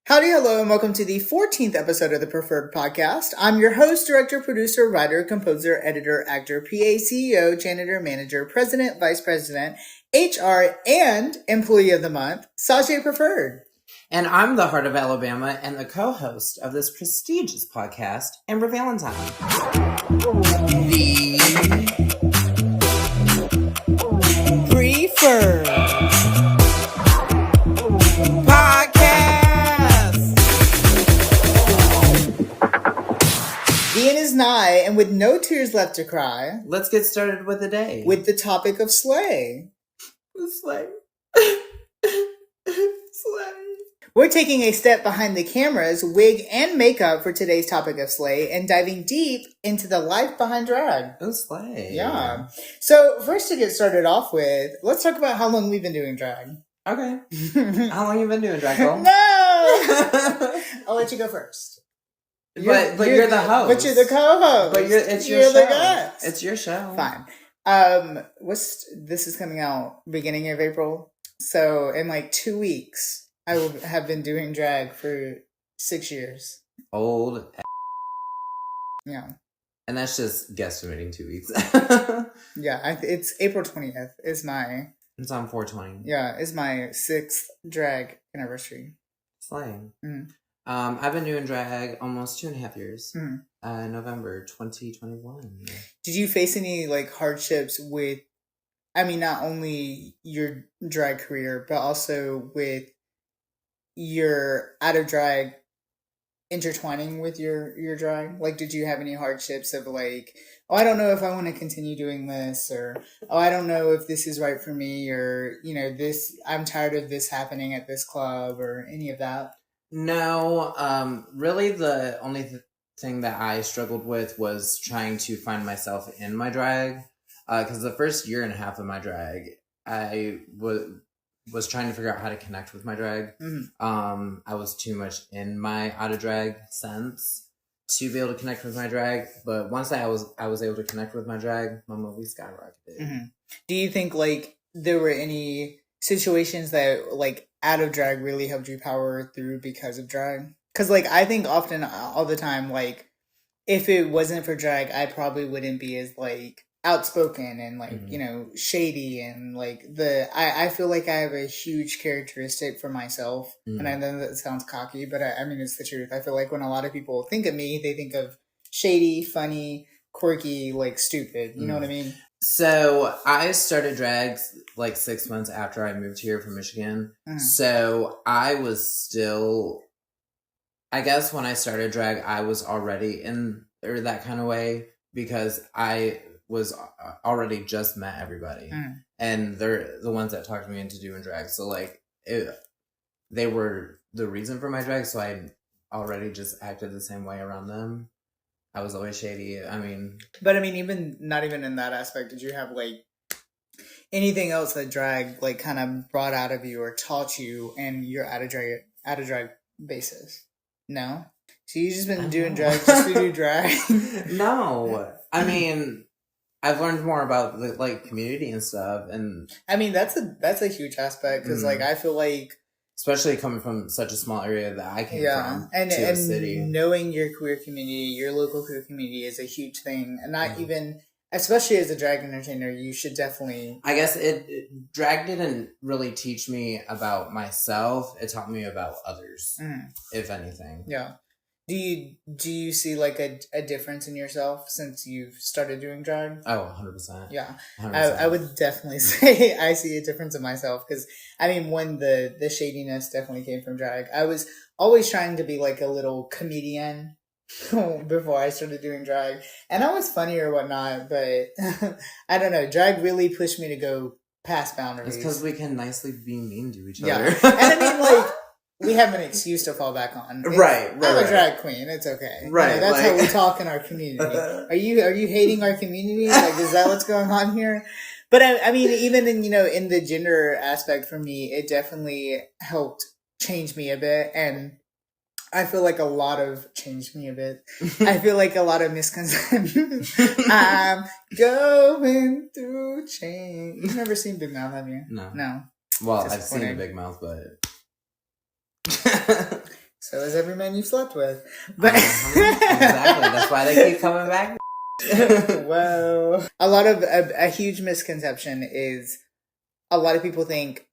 Howdy, hello, and welcome to the 14th episode of the Preferred Podcast. I'm your host, director, producer, writer, composer, editor, actor, PA, CEO, janitor, manager, president, vice president, HR, and employee of the month, Sajay Preferred. And I'm the Heart of Alabama and the co-host of this prestigious podcast, Amber Valentine. The Preferred The end is nigh, and with no tears left to cry, let's get started with the day. With the topic of slay. Slay. Slay. We're taking a step behind the cameras, wig, and makeup for today's topic of slay, and diving deep into the life behind drag. Oh, slay. Yeah. So, first to get started off with, let's talk about how long we've been doing drag. Okay. How long you been doing drag, girl? No! I'll let you go first. But you're the host. But you're the co-host. But it's your show. The guest. It's your show. Fine. This is coming out beginning of April. So in like 2 weeks, I will have been doing drag for 6 years. Old. Yeah. And that's just guesstimating 2 weeks. Yeah, it's April 20th is my... It's on 420. Yeah, is my 6th drag anniversary. Slaying. Mm-hmm. I've been doing drag almost 2.5 years. Mm-hmm. November 2021. Did you face any like hardships with, I mean, not only your drag career, but also with your out of drag intertwining with your drag? Like, did you have any hardships of like, oh, I don't know if I want to continue doing this, or, oh, I don't know if this is right for me, or, you know, this, I'm tired of this happening at this club, or any of that? No, really the only thing that I struggled with was trying to find myself in my drag. Because the first year and a half of my drag, I was trying to figure out how to connect with my drag. Mm-hmm. I was too much in my out of drag sense to be able to connect with my drag. But once I was able to connect with my drag, my movie skyrocketed. Mm-hmm. Do you think like there were any situations that like out of drag really helped you power through because of drag? Because like I think often all the time, like if it wasn't for drag, I probably wouldn't be as like outspoken and like, mm-hmm. you know, shady, and like I feel like I have a huge characteristic for myself. Mm-hmm. And I know that sounds cocky, but I mean it's the truth. I feel like when a lot of people think of me, they think of shady, funny, quirky, like stupid. You know what I mean? So I started drag like 6 months after I moved here from Michigan. Mm. So I was still, I guess when I started drag, I was already in or that kind of way because I was already just met everybody. Mm. And they're the ones that talked me into doing drag. So like they were the reason for my drag. So I already just acted the same way around them. I was always shady. But even not even in that aspect, did you have like anything else that drag like kind of brought out of you or taught you in your out of drag basis? No? So you just been doing drag just to do drag? No. I've learned more about the like community and stuff, and that's a huge aspect because like I feel like, especially coming from such a small area that I came from, and a city. Knowing your queer community, your local queer community is a huge thing. And not even, especially as a drag entertainer, you should definitely... I guess drag didn't really teach me about myself. It taught me about others, if anything. Yeah. Do you see like a difference in yourself since you've started doing drag? Oh, 100%. Yeah. 100%. I would definitely say I see a difference in myself because, when the shadiness definitely came from drag. I was always trying to be like a little comedian before I started doing drag. And I was funny or whatnot, but I don't know. Drag really pushed me to go past boundaries. It's because we can nicely be mean to each other. Yeah. And we have an excuse to fall back on. Right. I'm a drag queen. It's okay. Right. That's how we talk in our community. Are you hating our community? Like, is that what's going on here? But even in the gender aspect for me, it definitely helped change me a bit. And I feel like a lot of changed me a bit. I feel like a lot of misconceptions. I'm going through change. You've never seen Big Mouth, have you? No. No. Well, I've seen a Big Mouth, but... as every man you've slept with. But exactly. That's why they keep coming back. Well, a lot of a huge misconception is a lot of people think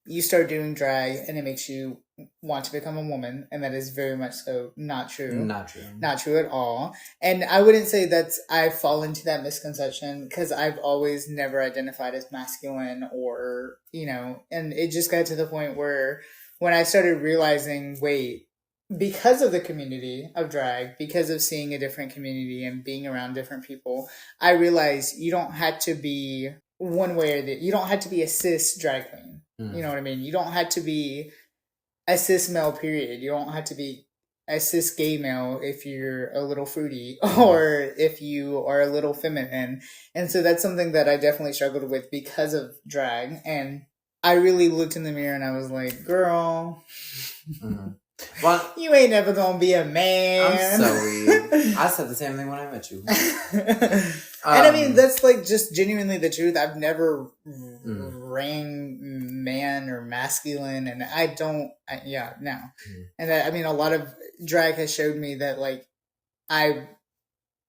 you start doing drag and it makes you want to become a woman, and that is very much so not true. Not true. Not true at all. And I wouldn't say I fall into that misconception because I've always never identified as masculine or, and it just got to the point where when I started realizing, wait, because of the community of drag, because of seeing a different community and being around different people, I realized you don't have to be one way or the you don't have to be a cis drag queen. You know what I mean? You don't have to be a cis male, period. You don't have to be a cis gay male if you're a little fruity or if you are a little feminine. And so that's something that I definitely struggled with because of drag. And I really looked in the mirror and I was like, girl, well, you ain't never gonna be a man. I'm so weak. I said the same thing when I met you. And I mean, that's like just genuinely the truth. I've never rang man or masculine, and I don't, no. And I mean, a lot of drag has showed me that like I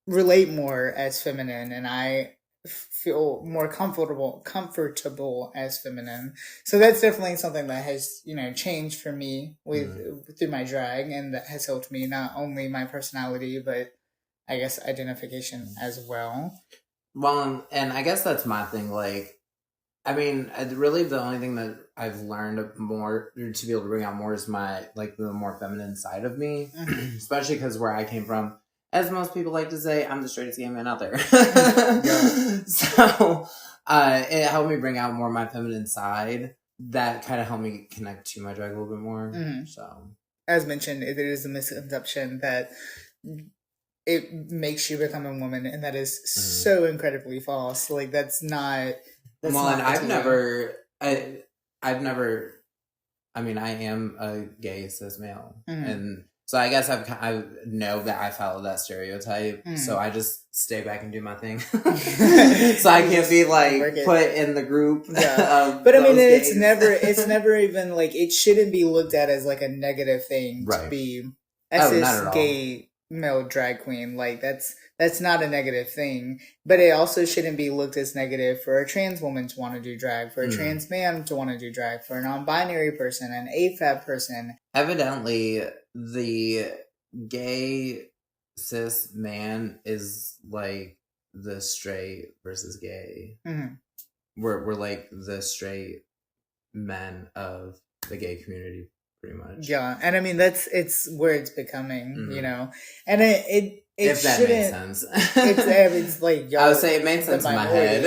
relate more as feminine and I feel more comfortable as feminine. So that's definitely something that has, changed for me through my drag, and that has helped me not only my personality, but I guess identification as well. Well, and I guess that's my thing. Like, I mean, really the only thing that I've learned more to be able to bring out more is my, like, the more feminine side of me, especially because where I came from, as most people like to say, I'm the straightest gay man out there. So, it helped me bring out more of my feminine side. That kind of helped me connect to my drag a little bit more. So, as mentioned, there is a misconception that it makes you become a woman, and that is so incredibly false. Like, that's not. Well, and I've never. I mean, I am a gay cis male, and so I guess I know that I follow that stereotype. So I just stay back and do my thing. So I can't be like put in the group. Yeah. But I mean, it's never even like, it shouldn't be looked at as like a negative thing to be a cis gay male drag queen. Like that's not a negative thing, but it also shouldn't be looked as negative for a trans woman to want to do drag, for a trans man to want to do drag, for a non-binary person, an AFAB person. Evidently, the gay cis man is like the straight versus gay. We're like the straight men of the gay community, pretty much. Yeah, and I mean it's where it's becoming, and it if that makes sense. It's like, I would say it made sense in my head.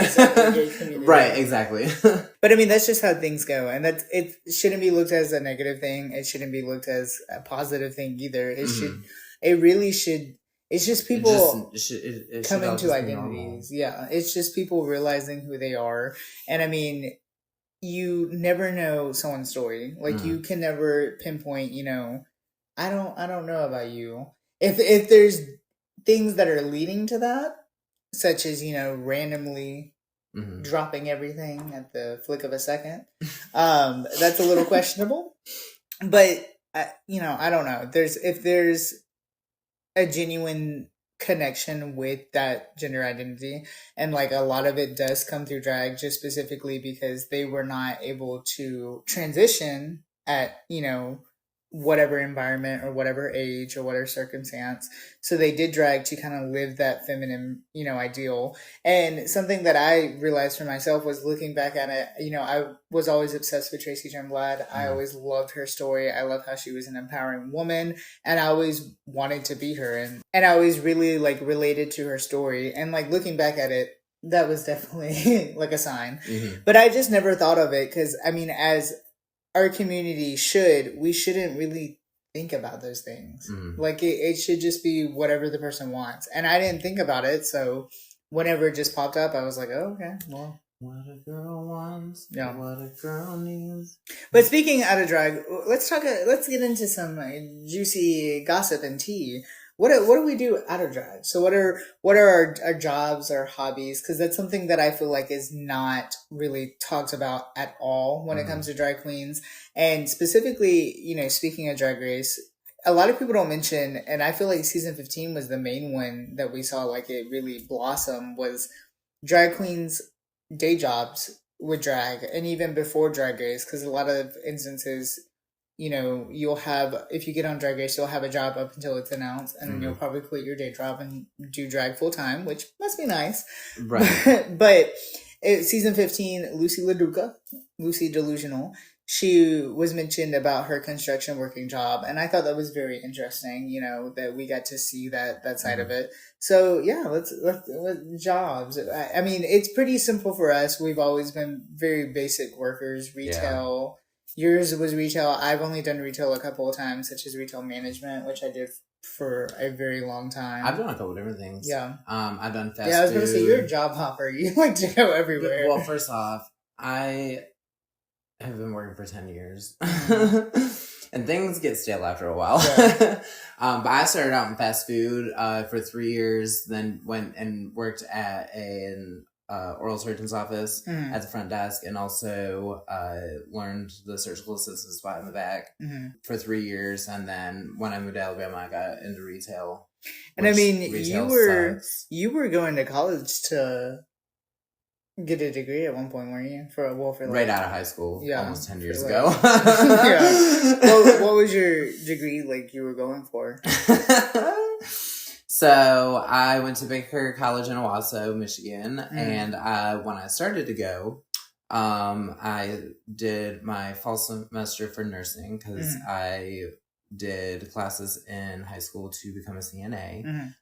Right, exactly. But I mean, that's just how things go, and it shouldn't be looked as a negative thing. It shouldn't be looked as a positive thing either. It's just people coming to identities. Yeah, it's just people realizing who they are, and I mean, you never know someone's story. Like, you can never pinpoint, I don't know about you. If there's things that are leading to that, such as, randomly dropping everything at the flick of a second, that's a little questionable. But, I don't know. If there's a genuine connection with that gender identity, and like a lot of it does come through drag, just specifically because they were not able to transition at whatever environment or whatever age or whatever circumstance, so they did drag to kind of live that feminine ideal. And something that I realized for myself was, looking back at it, I was always obsessed with Tracy Turnblad. I always loved her story. I love how she was an empowering woman, and I always wanted to be her, and I always really like related to her story. And like, looking back at it, that was definitely like a sign. But I just never thought of it, because I mean, as our community we shouldn't really think about those things. Like, it should just be whatever the person wants. And I didn't think about it, so whenever it just popped up, I was like, oh, okay, well, what a girl wants, what a girl needs. But speaking out of drag, let's get into some juicy gossip and tea. What do we do out of drag? So what are our jobs, our hobbies? Because that's something that I feel like is not really talked about at all when it comes to drag queens. And specifically, speaking of Drag Race, a lot of people don't mention, and I feel like season 15 was the main one that we saw like it really blossom, was drag queens day jobs with drag, and even before Drag Race, because a lot of instances, you'll have, if you get on Drag Race, you'll have a job up until it's announced, and then you'll probably quit your day job and do drag full time, which must be nice. Right. But season 15, Lucy Delusional, she was mentioned about her construction working job, and I thought that was very interesting, that we got to see that side of it. So yeah, let's jobs. I mean, it's pretty simple for us. We've always been very basic workers, retail. Yeah. Yours was retail. I've only done retail a couple of times, such as retail management, which I did for a very long time. I've done a couple of different things. Yeah. I've done fast food. Yeah, I was going to say, you're a job hopper. You like to go everywhere. Well, first off, I have been working for 10 years. And things get stale after a while. Yeah. But I started out in fast food for 3 years, then went and worked at an oral surgeon's office at the front desk, and also learned the surgical assistant spot in the back for 3 years. And then when I moved to Alabama, I got into retail. And I mean, you were going to college to get a degree at one point, weren't you? Right out of high school, almost 10 years ago. Yeah. What was your degree like you were going for? So I went to Baker College in Owasso, Michigan, and when I started to go, I did my fall semester for nursing because I did classes in high school to become a CNA.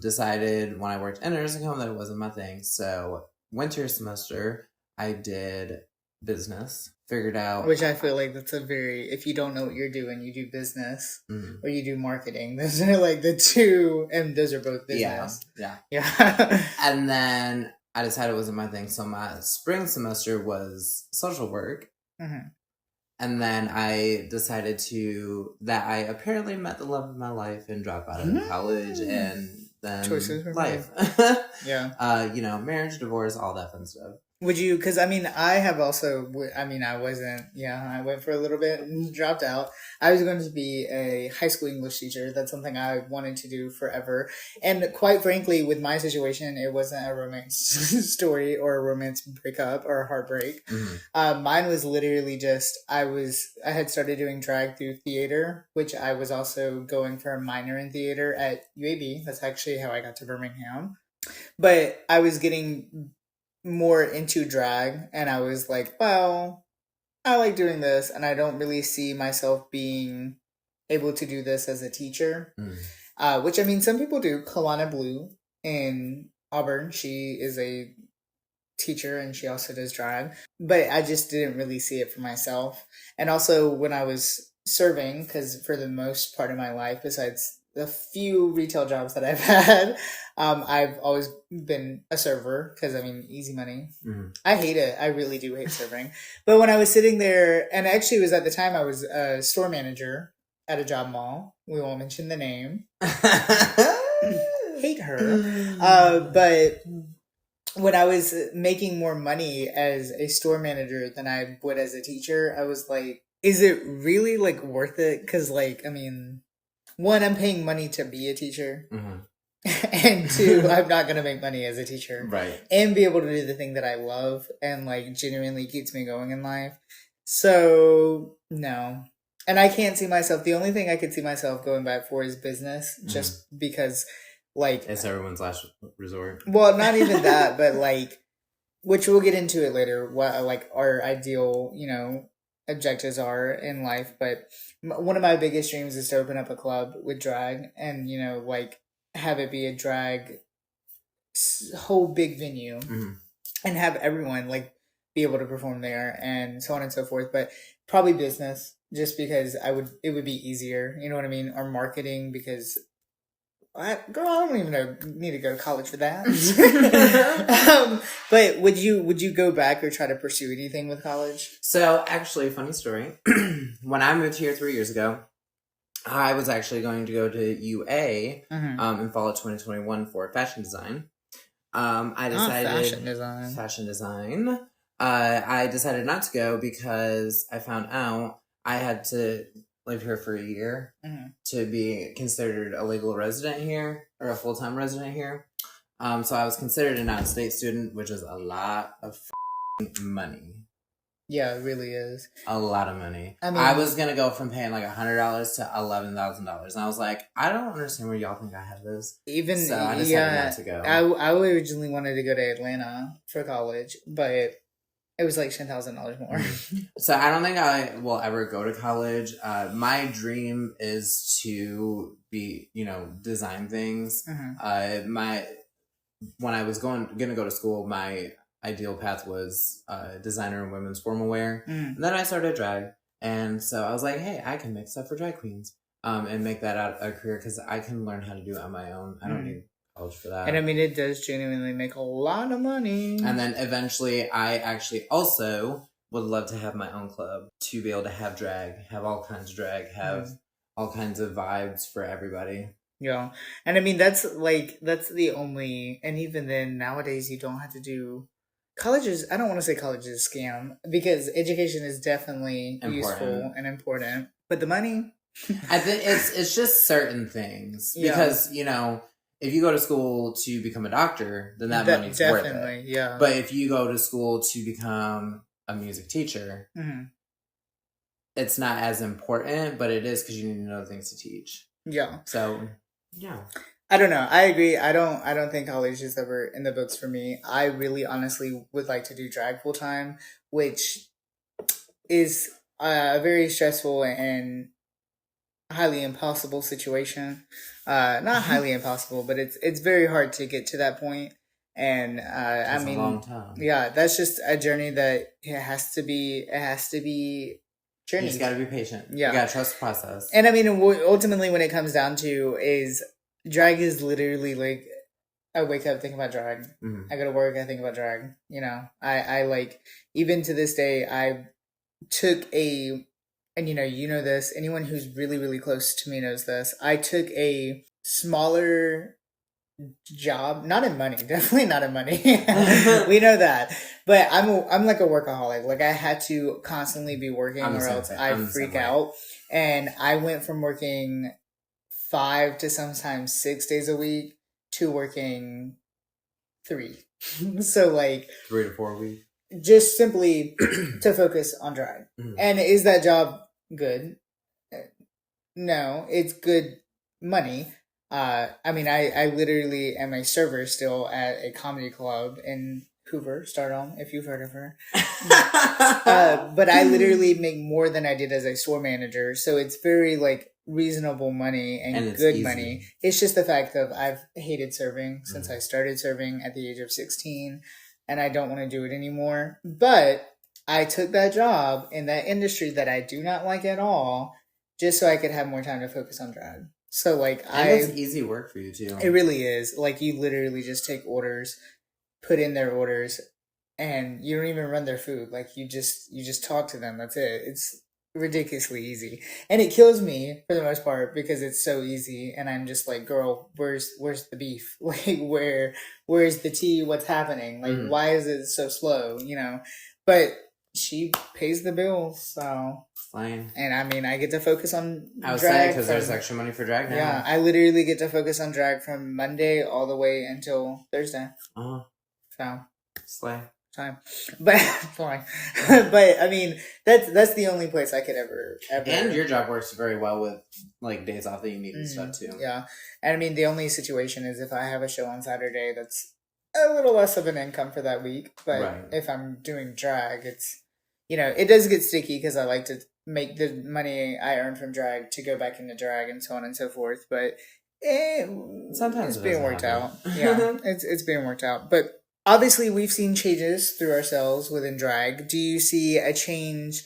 Decided when I worked in a nursing home that it wasn't my thing, so winter semester I did business. Figured out, which I feel like that's if you don't know what you're doing, you do business or you do marketing. Those are like the two, and those are both business. Yeah. And then I decided it wasn't my thing, so my spring semester was social work. And then I decided that I apparently met the love of my life and dropped out of college, and then life. Yeah. Marriage, divorce, all that fun stuff. Would you, because I mean, I went for a little bit and dropped out. I was going to be a high school English teacher. That's something I wanted to do forever. And quite frankly, with my situation, it wasn't a romance story or a romance breakup or a heartbreak. Mine was literally just, I had started doing drag through theater, which I was also going for a minor in theater at UAB. That's actually how I got to Birmingham. But I was getting more into drag, and I was like, well, I like doing this, and I don't really see myself being able to do this as a teacher. Which, I mean, some people do. Kalana Blue in Auburn, she is a teacher, and she also does drag, but I just didn't really see it for myself. And also when I was serving, because for the most part of my life, besides the few retail jobs that I've had, I've always been a server because, I mean, easy money. I hate it. I really do hate serving. But when I was sitting there, and actually it was at the time I was a store manager at a job mall. We won't mention the name. Hate her. But when I was making more money as a store manager than I would as a teacher, I was like, is it really like worth it? Because like, I mean, one, I'm paying money to be a teacher. And two, I'm not going to make money as a teacher. Right. And be able to do the thing that I love and like genuinely keeps me going in life. So, no. And I can't see myself. The only thing I could see myself going back for is business, just because like... It's everyone's last resort. Well, not even that, but like, which we'll get into it later, what like our ideal, objectives are in life. But one of my biggest dreams is to open up a club with drag and, like have it be a drag whole big venue and have everyone like be able to perform there and so on and so forth. But probably business, just because it would be easier. You know what I mean? Or marketing, because I don't even need to go to college for that. But would you go back or try to pursue anything with college? So actually, funny story. When I moved here 3 years ago, I was actually going to go to UA in fall of 2021 for fashion design. I decided fashion design. I decided not to go because I found out I had to live here for a year to be considered a legal resident here or a full-time resident here. So I was considered an out-of-state student, which is a lot of money. Yeah, it really is. A lot of money. I mean, I was going to go from paying like $100 to $11,000. And I was like, I don't understand where y'all think I have this. Even, so I decided not to go. I originally wanted to go to Atlanta for college, but it was like $10,000 more. So I don't think I will ever go to college. My dream is to be, design things. When I was gonna go to school, my ideal path was designer in women's formal wear. And then I started drag, and so I was like, hey, I can make stuff for drag queens, and make that out a career because I can learn how to do it on my own. I don't need college for that. And I mean, it does genuinely make a lot of money. And then eventually, I actually also would love to have my own club to be able to have drag, have all kinds of drag, have all kinds of vibes for everybody. Yeah. And I mean, that's the only, and even then nowadays you don't have to do colleges. I don't want to say college is a scam because education is definitely useful and important, but the money. I think it's just certain things because, if you go to school to become a doctor, then that money's worth it. Yeah. But if you go to school to become a music teacher, it's not as important, but it is because you need to know things to teach. Yeah. So, yeah. I don't know. I agree. I don't think college is ever in the books for me. I really honestly would like to do drag full time, which is a very stressful and highly impossible situation. Not highly impossible, but it's very hard to get to that point. And I mean, a long time. Yeah, that's just a journey that it has to be journey. You just gotta be patient. Yeah, you gotta trust the process. And I mean, ultimately, when it comes down to is drag is literally like I wake up thinking about drag. I go to work, I think about drag. I like even to this day I took and you know this, anyone who's really, really close to me knows this. I took a smaller job, not in money, definitely not in money. We know that. But I'm like a workaholic. Like I had to constantly be working or else I freak out. And I went from working 5 to sometimes 6 days a week to working 3. So like 3 to 4 weeks. Just simply to focus on drag. And is that job good? No, it's good money. I mean, I literally am a server still at a comedy club in Hoover, Stardom, if you've heard of her. But I literally make more than I did as a store manager. So it's very like reasonable money and good money. It's just the fact that I've hated serving since I started serving at the age of 16. And I don't want to do it anymore. But I took that job in that industry that I do not like at all, just so I could have more time to focus on drag. So like it's easy work for you too. It really is. Like you literally just take orders, put in their orders, and you don't even run their food. Like you just talk to them. That's it. It's ridiculously easy. And it kills me for the most part because it's so easy and I'm just like, girl, where's the beef? Like where's the tea? What's happening? Like why is it so slow? But she pays the bills, so fine. And I mean I get to focus on I was drag because there's extra money for drag now. Yeah, I literally get to focus on drag from Monday all the way until Thursday. So slay. Time, but fine. But I mean, that's the only place I could ever. And your job works very well with like days off that you need and stuff too. Yeah, and I mean the only situation is if I have a show on Saturday, that's a little less of an income for that week. But if I'm doing drag, it's it does get sticky because I like to make the money I earn from drag to go back into drag and so on and so forth. But sometimes it's being worked out. Yeah, it's being worked out, but. Obviously, we've seen changes through ourselves within drag. Do you see a change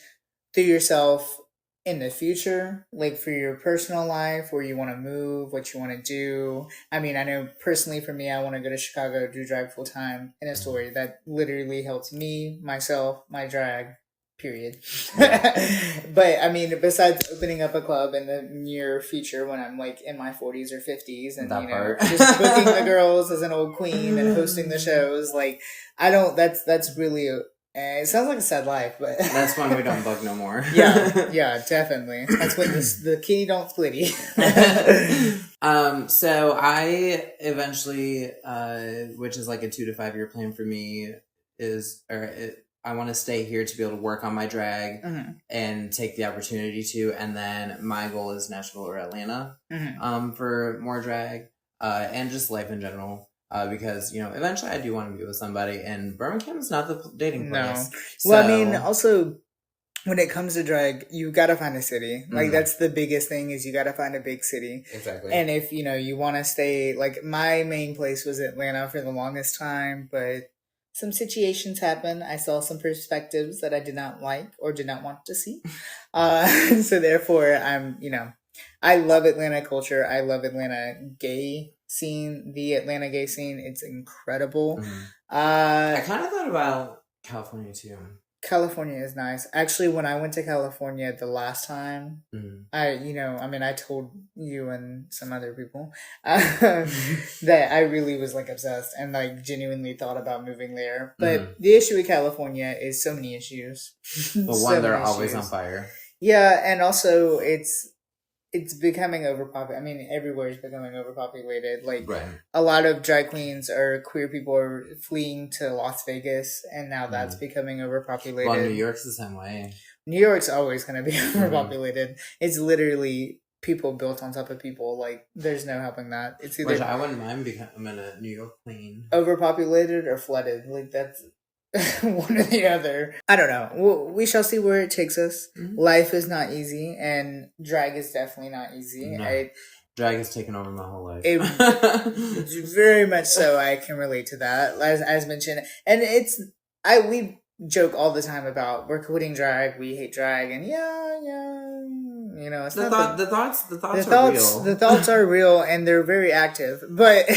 through yourself in the future? Like for your personal life, where you want to move, what you want to do? I mean, I know personally for me, I want to go to Chicago, do drag full time in a story that literally helps me, myself, my drag, period. But I mean, besides opening up a club in the near future when I'm like in my 40s or 50s and just booking the girls as an old queen and hosting the shows, like that's really And it sounds like a sad life, but that's when we don't bug no more. yeah, definitely. That's when the kitty don't splitty. So I eventually, which is like a 2 to 5 year plan for me, I want to stay here to be able to work on my drag and take the opportunity to, and then my goal is Nashville or Atlanta, for more drag, and just life in general. Because, eventually I do want to be with somebody, and Birmingham is not the dating place. No. Well, I mean, also, when it comes to drag, you gotta find a city. Like, that's the biggest thing, is you gotta find a big city. Exactly. And if, you want to stay, like, my main place was Atlanta for the longest time, but some situations happened. I saw some perspectives that I did not like or did not want to see. So therefore, I love Atlanta culture. I love Atlanta gay scene, the Atlanta gay scene. It's incredible. I kind of thought about California too. California is nice. Actually, when I went to California the last time, I told you and some other people that I really was like obsessed and like genuinely thought about moving there. But the issue with California is so many issues. They're always on fire. Yeah, and also it's becoming overpopulated. I mean, everywhere is becoming overpopulated. Like, a lot of drag queens or queer people are fleeing to Las Vegas, and now that's becoming overpopulated. Well, New York's the same way. New York's always going to be overpopulated. It's literally people built on top of people. Like, there's no helping that. It's either... Which I wouldn't mind becoming a New York queen. Overpopulated or flooded. Like, that's... one or the other. I don't know. We shall see where it takes us. Life is not easy, and drag is definitely not easy. No. Drag has taken over my whole life. Very much so. I can relate to that, as mentioned. And we joke all the time about we're quitting drag, we hate drag, and it's the thoughts are real. The thoughts are real, and they're very active, but.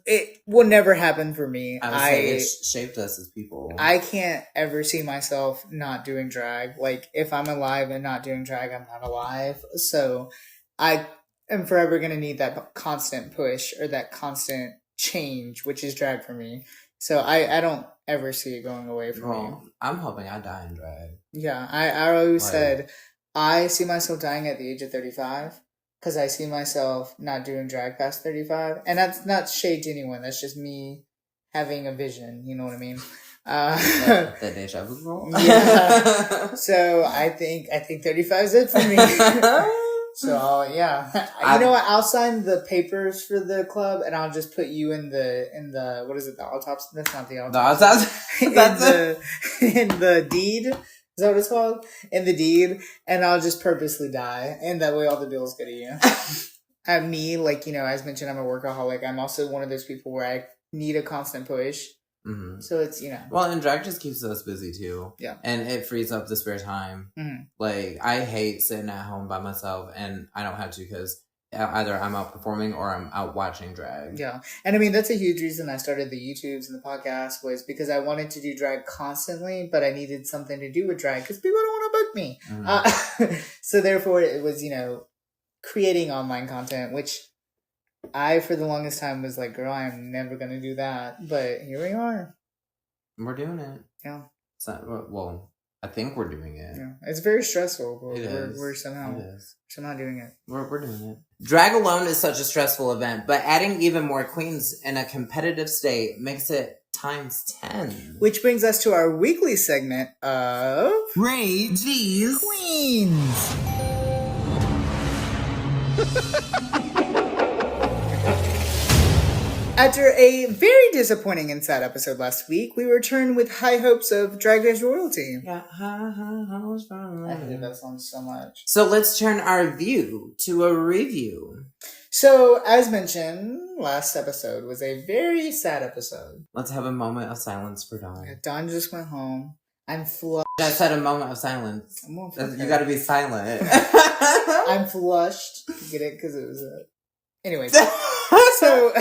It will never happen for me. I would say it shaped us as people. I can't ever see myself not doing drag. Like, if I'm alive and not doing drag, I'm not alive. So I am forever going to need that constant push or that constant change, which is drag for me. So I don't ever see it going away from me. I'm hoping I die in drag. Yeah, I always said I see myself dying at the age of 35. Because I see myself not doing drag past 35. And that's not shade to anyone. That's just me having a vision. You know what I mean? The deja vu roll? Yeah. So I think 35 is it for me. So, yeah. You know what? I'll sign the papers for the club, and I'll just put you in the what is it, the autopsy? That's not the autopsy. The autopsy? in the deed. Is that what it's called? In the deed. And I'll just purposely die. And that way all the bills go to you. Me, like, as mentioned, I'm a workaholic. I'm also one of those people where I need a constant push. So it's, Well, and drag just keeps us busy too. Yeah. And it frees up the spare time. Like, I hate sitting at home by myself, and I don't have to because either I'm out performing or I'm out watching drag. Yeah. And I mean, that's a huge reason I started the YouTubes and the podcast was because I wanted to do drag constantly, but I needed something to do with drag because people don't want to book me. So therefore it was, creating online content, which I, for the longest time, was like, girl, I'm never going to do that. But here we are. We're doing it. Yeah. It's not, well, I think we're doing it. Yeah. It's very stressful, but we're somehow doing it. We're doing it. Drag alone is such a stressful event, but adding even more queens in a competitive state makes it times 10. Which brings us to our weekly segment of Rate These Queens. After a very disappointing and sad episode last week, we return with high hopes of Drag Race royalty. Got high hopes for I hated that song so much. So let's turn our view to a review. So, as mentioned, last episode was a very sad episode. Let's have a moment of silence for Dawn. Yeah, Dawn just went home. I'm flushed. I said a moment of silence. You gotta be silent. I'm flushed. Get it? Because it was Anyways. So,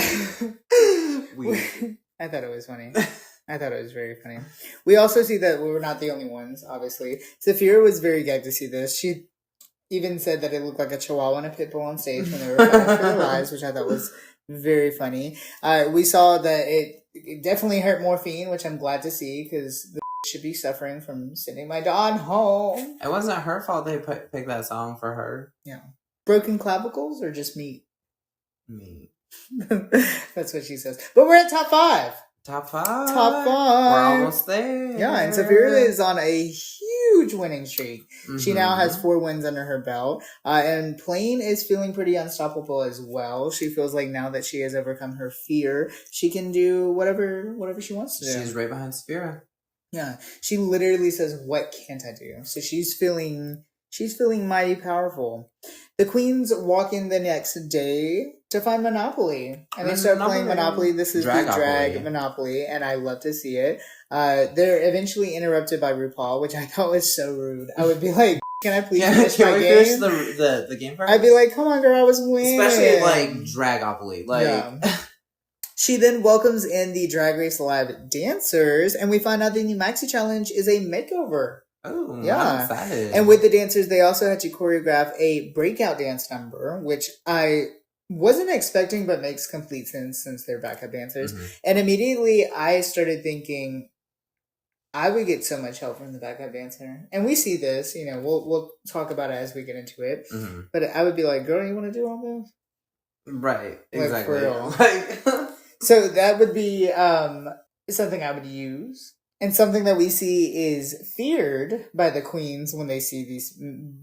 I thought it was funny. I thought it was very funny. We also see that we were not the only ones, obviously. Saphira was very gagged to see this. She even said that it looked like a chihuahua and a pit bull on stage when they were fighting for their lives, which I thought was very funny. We saw that it definitely hurt Morphine, which I'm glad to see because the should be suffering from sending my Dawn home. It wasn't her fault they picked that song for her. Yeah. Broken clavicles or just meat? Me. That's what she says. But we're at top 5. Top 5. Top 5. We're almost there. Yeah, and Saphira is on a huge winning streak. Mm-hmm. She now has 4 wins under her belt. And Plain is feeling pretty unstoppable as well. She feels like now that she has overcome her fear, she can do whatever she wants to do. She's right behind Saphira. Yeah. She literally says, "What can't I do?" So she's feeling mighty powerful. The queens walk in the next day to find Monopoly. And they start playing Monopoly. This is the drag Monopoly, and I love to see it. They're eventually interrupted by RuPaul, which I thought was so rude. I would be like, "Can I please finish my game?" Finish the game first? I'd be like, "Come on, girl, I was winning." Especially like Dragopoly. Like yeah. She then welcomes in the Drag Race Live dancers, and we find out the new Maxi Challenge is a makeover. Oh, yeah. I'm excited. And with the dancers, they also had to choreograph a breakout dance number, which I wasn't expecting, but makes complete sense since they're backup dancers. Mm-hmm. And immediately I started thinking I would get so much help from the backup dancer. And we see this, we'll talk about it as we get into it. Mm-hmm. But I would be like, "Girl, you want to do all this?" Right, exactly. For real. So that would be something I would use. And something that we see is feared by the queens when they see these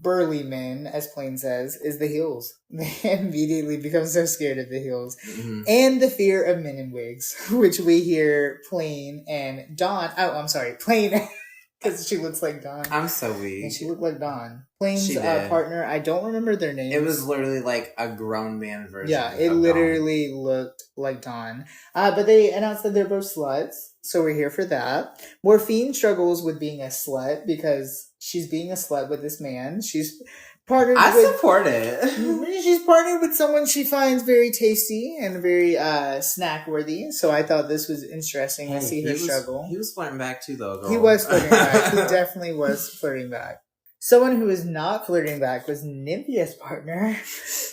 burly men, as Plain says, is the heels. They immediately become so scared of the heels. Mm-hmm. And the fear of men in wigs, which we hear Plain and Dawn. Oh, I'm sorry. Plain, because she looks like Dawn. I'm so weak. And she looked like Dawn. Plain's partner, I don't remember their names. It was literally like a grown man version. Yeah, it literally looked like Dawn. But they announced that they're both sluts. So we're here for that. Morphine struggles with being a slut because she's being a slut with this man. She's partnered support it. She's partnered with someone she finds very tasty and very snack worthy. So I thought this was interesting to see her struggle. He was flirting back too, though, girl. He was flirting back. He definitely was flirting back. Someone who was not flirting back was Nymphia's partner,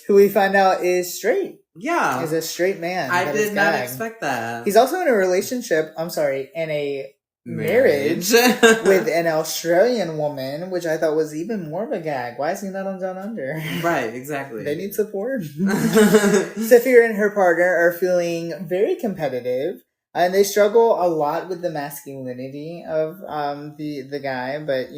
who we find out is straight. Yeah. Is a straight man. I did not expect that. He's also in a relationship, in a marriage with an Australian woman, which I thought was even more of a gag. Why is he not on Down Under? Right, exactly. They need support. Saphira and her partner are feeling very competitive. And they struggle a lot with the masculinity of the guy, but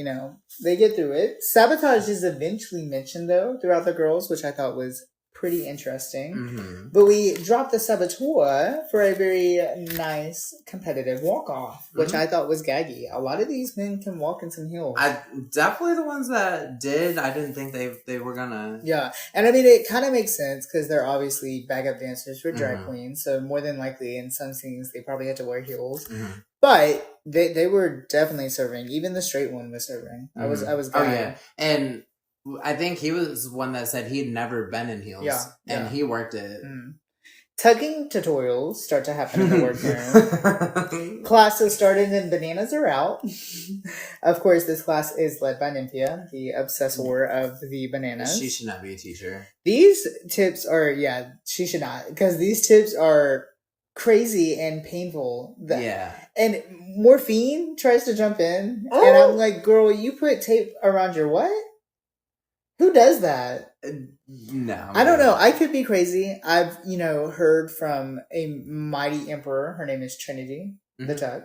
they get through it. Sabotage is eventually mentioned though throughout the girls, which I thought was pretty interesting. Mm-hmm. But we dropped the saboteur for a very nice competitive walk-off, which mm-hmm. I thought was gaggy. A lot of these men can walk in some heels. Definitely the ones that did. I didn't think they were gonna. Yeah. And I mean, it kind of makes sense because they're obviously backup dancers for drag mm-hmm. queens. So more than likely in some scenes, they probably had to wear heels. Mm-hmm. But they were definitely serving. Even the straight one was serving. Mm-hmm. I was glad. Oh, yeah. And I think he was one that said he'd never been in heels. Yeah. And he worked it. Mm. Tugging tutorials start to happen in the workroom. Class has started and bananas are out. Of course, this class is led by Nymphia, the obsessor of the bananas. She should not be a teacher. These tips are, she should not. Because these tips are crazy and painful. And Morphine tries to jump in. Oh. And I'm like, girl, you put tape around your what? Who does that? No. I don't know. I could be crazy. I've, heard from a mighty emperor. Her name is Trinity, mm-hmm. the Tuck.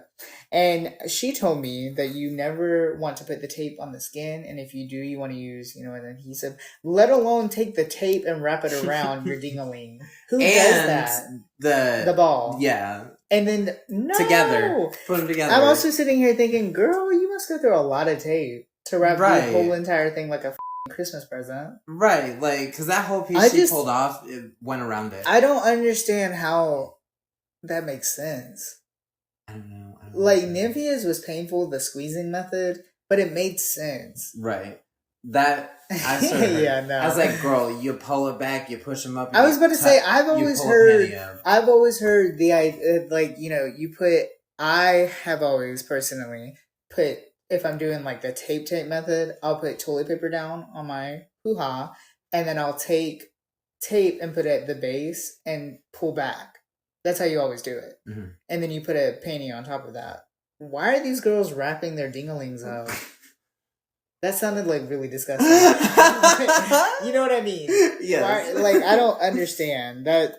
And she told me that you never want to put the tape on the skin. And if you do, you want to use, an adhesive. Let alone take the tape and wrap it around your ding-a-ling. Who does that? The ball. Yeah. And then, no. Together. Put them together. I'm also sitting here thinking, girl, you must go through a lot of tape to wrap the whole entire thing like a Christmas present. Right, because that whole piece she pulled off, it went around it. I don't understand how that makes sense. I don't know. Nymphia's was painful, the squeezing method, but it made sense. Right. That, I started I was like, girl, you pull it back, you push them up. I was about to say, I've always heard the idea, I have always personally put, if I'm doing the tape method, I'll put toilet paper down on my hoo-ha, and then I'll take tape and put it at the base and pull back. That's how you always do it. Mm-hmm. And then you put a panty on top of that. Why are these girls wrapping their dinglings up? That sounded like really disgusting. You know what I mean? Yes. Why, like, I don't understand that.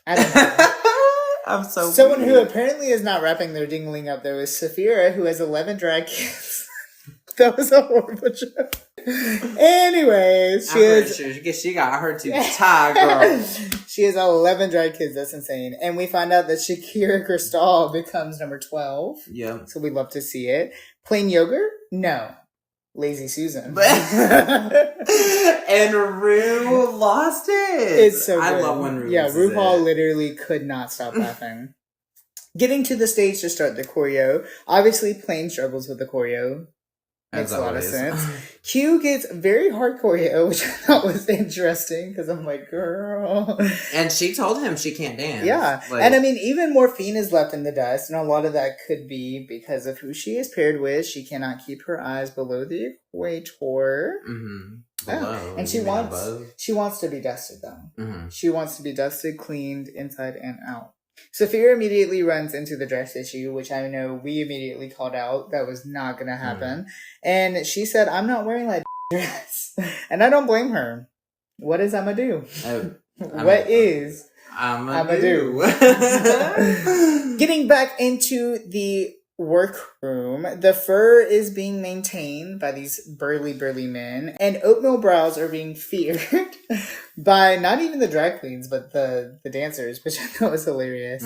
I don't know. I'm so Someone weird. who apparently is not wrapping their dingling up though is Saphira, who has 11 drag kids. That was a horrible joke. Anyways, she got her too tied, girl. She has 11 drag kids. That's insane. And we find out that Shakira Cristal becomes number 12. Yeah. So we love to see it. Plain yogurt? No. Lazy Susan. And Ru lost it. It's so good. I love when Ru loses RuPaul it. literally could not stop laughing. Getting to the stage to start the choreo. Obviously, Plain struggles with the choreo. Makes a lot of sense. Q gets very hard choreo, which I thought was interesting because I'm like, girl. And she told him she can't dance. Yeah. Like, and I mean, even morphine is left in the dust, and a lot of that could be because of who she is paired with. She cannot keep her eyes below the equator. Mm-hmm. Below. Oh. And she wants to be dusted though. Mm-hmm. She wants to be dusted, cleaned inside and out. Saphira immediately runs into the dress issue, which I know we immediately called out. That was not going to happen. And she said, I'm not wearing that dress. And I don't blame her. What is I'ma do? What is I'ma do? Getting back into the workroom, the fur is being maintained by these burly men, and oatmeal brows are being feared by not even the drag queens, but the dancers, which I thought was hilarious.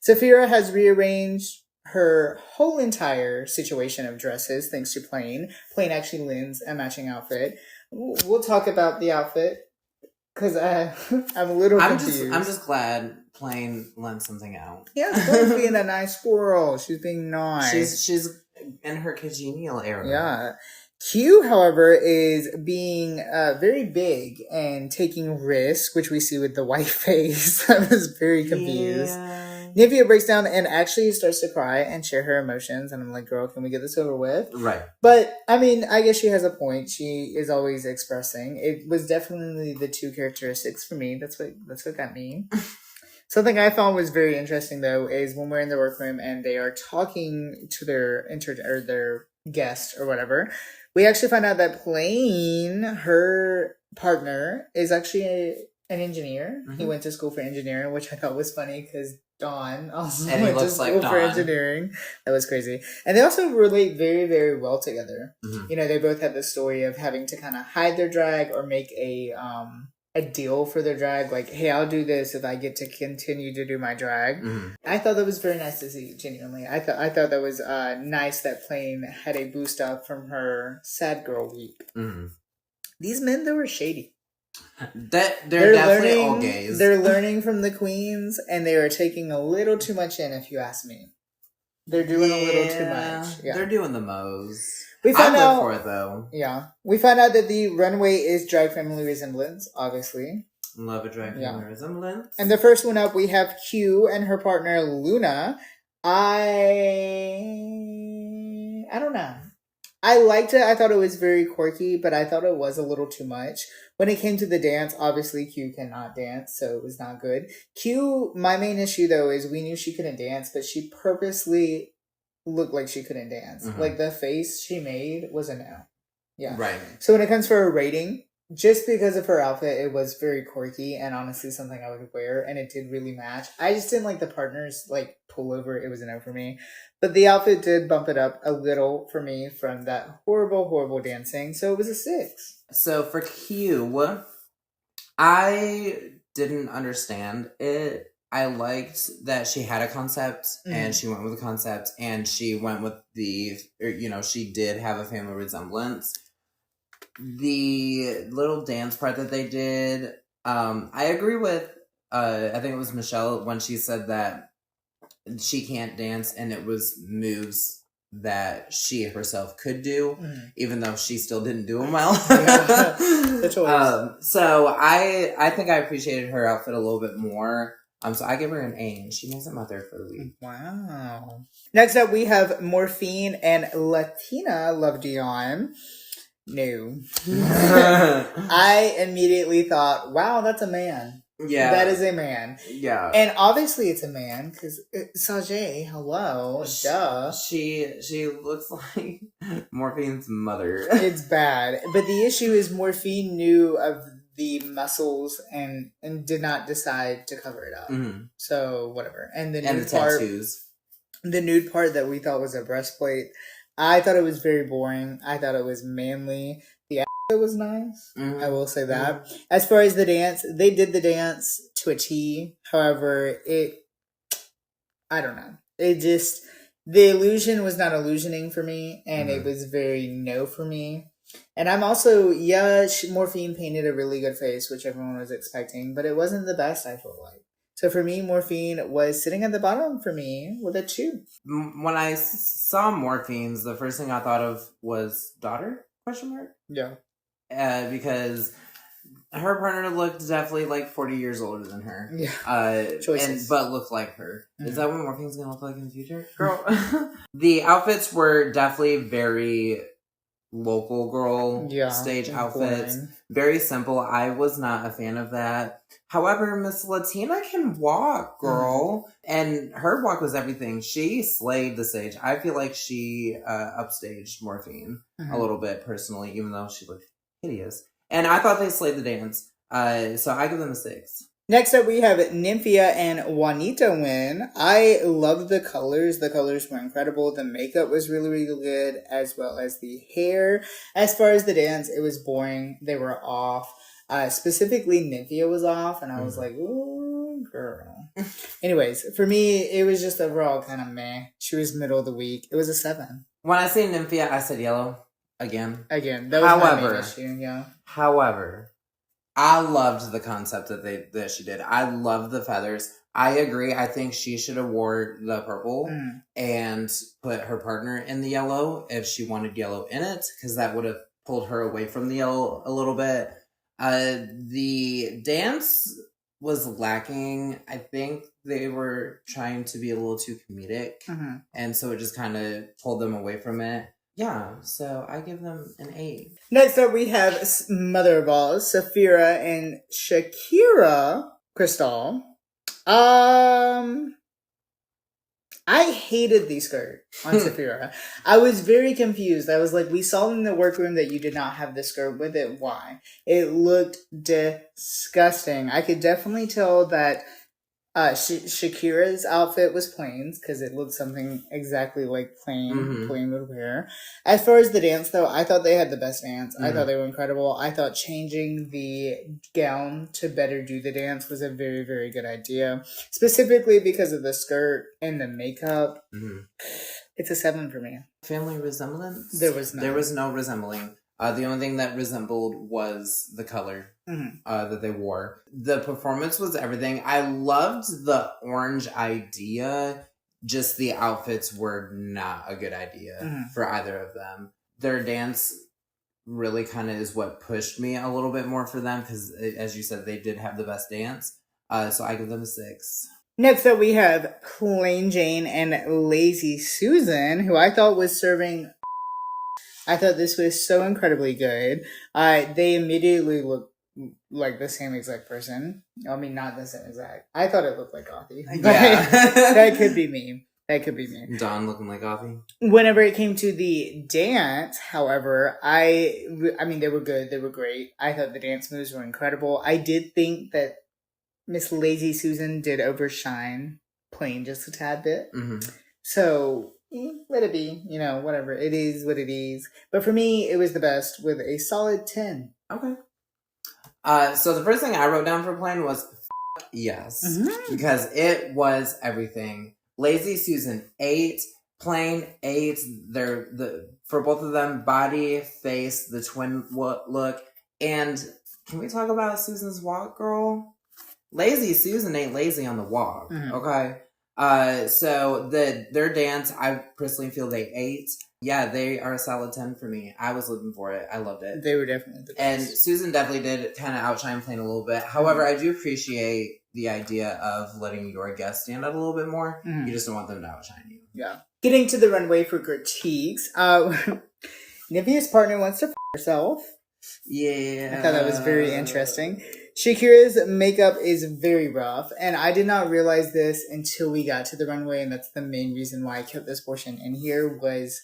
Saphira has rearranged her whole entire situation of dresses thanks to Plain. Plain actually lends a matching outfit. We'll talk about the outfit because I'm a little confused. I'm just glad Plain lent something out. Yeah, Plain's being a nice squirrel. She's being nice. She's in her congenial era. Yeah. Q, however, is being very big and taking risks, which we see with the white face. I was very confused. Yeah. Nivea breaks down and actually starts to cry and share her emotions. And I'm like, girl, can we get this over with? Right. But, I mean, I guess she has a point. She is always expressing. It was definitely the two characteristics for me. That's what got me. Something I found was very interesting, though, is when we're in the workroom and they are talking to their their guest or whatever, we actually find out that Plain, her partner, is actually an engineer. He went to school for engineering, which I thought was funny because Dawn also went to school for engineering. That was crazy. And they also relate very, very well together. You know, they both have the story of having to kind of hide their drag or make a deal for their drag. Like, hey, I'll do this if I get to continue to do my drag. I thought that was very nice to see, genuinely. I thought that was nice that Plain had a boost up from her sad girl week. These men, they were shady. They're definitely learning, all gays. They're learning from the queens, and they are taking a little too much in, if you ask me. They're doing a little too much. Yeah. They're doing the most. We find I out, live for it, though. Yeah. We find out that the runway is drag family resemblance, obviously. Love a drag family resemblance. And the first one up, we have Q and her partner, Luna. I don't know. I liked it. I thought it was very quirky, but I thought it was a little too much. When it came to the dance, obviously Q cannot dance, so it was not good. Q, my main issue though, is we knew she couldn't dance, but she purposely looked like she couldn't dance. Like the face she made was a no. Yeah. Right. So when it comes for a rating, just because of her outfit, it was very quirky and honestly something I would wear, and it did really match. I just didn't like the partners like pull over. It was a no for me. But the outfit did bump it up a little for me from that horrible, horrible dancing. So it was a 6. So for Q, I didn't understand it. I liked that she had a concept and she went with the concept and she went with she did have a family resemblance. The little dance part that they did, I agree with, I think it was Michelle when she said that she can't dance and it was moves that she herself could do, even though she still didn't do them well. The choice. So I think I appreciated her outfit a little bit more. So I give her an A, and she makes it my third for the week. Wow. Next up, we have Morphine and Latina Love Dion. No. I immediately thought, wow, that's a man. Yeah. That is a man. Yeah. And obviously it's a man, because Sajay, hello, duh. She looks like Morphine's mother. It's bad. But the issue is Morphine knew of the muscles and did not decide to cover it up. Mm-hmm. So, whatever. And the And nude the part, tattoos. the nude part that we thought was a breastplate, I thought it was very boring. I thought it was manly. The outfit was nice. Mm-hmm. I will say that. Mm-hmm. As far as the dance, they did the dance to a T. However, I don't know. It just, the illusion was not illusioning for me, and it was very no for me. And I'm also, Morphine painted a really good face, which everyone was expecting, but it wasn't the best, I feel like. So for me, Morphine was sitting at the bottom for me with a 2. When I saw Morphine's, the first thing I thought of was daughter? ? Yeah. Because her partner looked definitely like 40 years older than her. Yeah. But looked like her. Mm-hmm. Is that what Morphine's gonna look like in the future? Girl. The outfits were definitely very local girl stage outfits. Boring. Very simple. I was not a fan of that. However, Miss Latina can walk, girl. And her walk was everything. She slayed the stage. I feel like she upstaged Morphine a little bit, personally, even though she looked hideous. And I thought they slayed the dance. So I give them a 6. Next up, we have Nymphia and Juanita win. I loved the colors. The colors were incredible. The makeup was really, really good, as well as the hair. As far as the dance, it was boring. They were off. Specifically, Nymphia was off, and I was like, ooh, girl. Anyways, for me, it was just overall kind of meh. She was middle of the week. It was a 7. When I say Nymphia, I said yellow. Again, that was my main issue, yeah. However, I loved the concept that she did. I loved the feathers. I agree. I think she should have wore the purple and put her partner in the yellow if she wanted yellow in it, because that would have pulled her away from the yellow a little bit. The dance was lacking. I think they were trying to be a little too comedic, and so it just kind of pulled them away from it. Yeah, so I give them an 8. Next up, we have Mother of All, Saphira and Shakira Crystal. I hated the skirt on Saphira. I was very confused. I was like, we saw in the workroom that you did not have the skirt with it. Why? It looked disgusting. I could definitely tell that Shakira's outfit was plain, because it looked something exactly like plain would wear. As far as the dance, though, I thought they had the best dance. I thought they were incredible. I thought changing the gown to better do the dance was a very, very good idea, specifically because of the skirt and the makeup. It's a 7 for me. Family resemblance? There was none. There was no resembling. The only thing that resembled was the color that they wore. The performance was everything. I loved the orange idea. Just the outfits were not a good idea for either of them. Their dance really kind of is what pushed me a little bit more for them, because, as you said, they did have the best dance. So I give them a 6. Next up, we have Plain Jane and Lazy Susan, who I thought was serving. I thought this was so incredibly good. They immediately looked like the same exact person. I mean, not the same exact. I thought it looked like Gothi. Yeah. That could be me. Dawn looking like Gothi. Whenever it came to the dance, however, I mean, they were good. They were great. I thought the dance moves were incredible. I did think that Miss Lazy Susan did overshine Plain just a tad bit. So, let it be. Whatever. It is what it is. But for me, it was the best with a solid 10. Okay. So the first thing I wrote down for Plain was yes. Because it was everything. Lazy Susan, 8. Plain, 8. For both of them, body, face, the twin look. And can we talk about Susan's walk, girl? Lazy Susan ain't lazy on the walk, okay? So their dance, I personally feel they 8. Yeah, they are a solid 10 for me. I was living for it. I loved it. They were definitely the best. And Susan definitely did kind of outshine Plain a little bit. However, I do appreciate the idea of letting your guests stand out a little bit more. You just don't want them to outshine you. Yeah. Getting to the runway for critiques, Nympia's partner wants to f*** herself. Yeah. I thought that was very interesting. Shakira's makeup is very rough, and I did not realize this until we got to the runway, and that's the main reason why I kept this portion in here was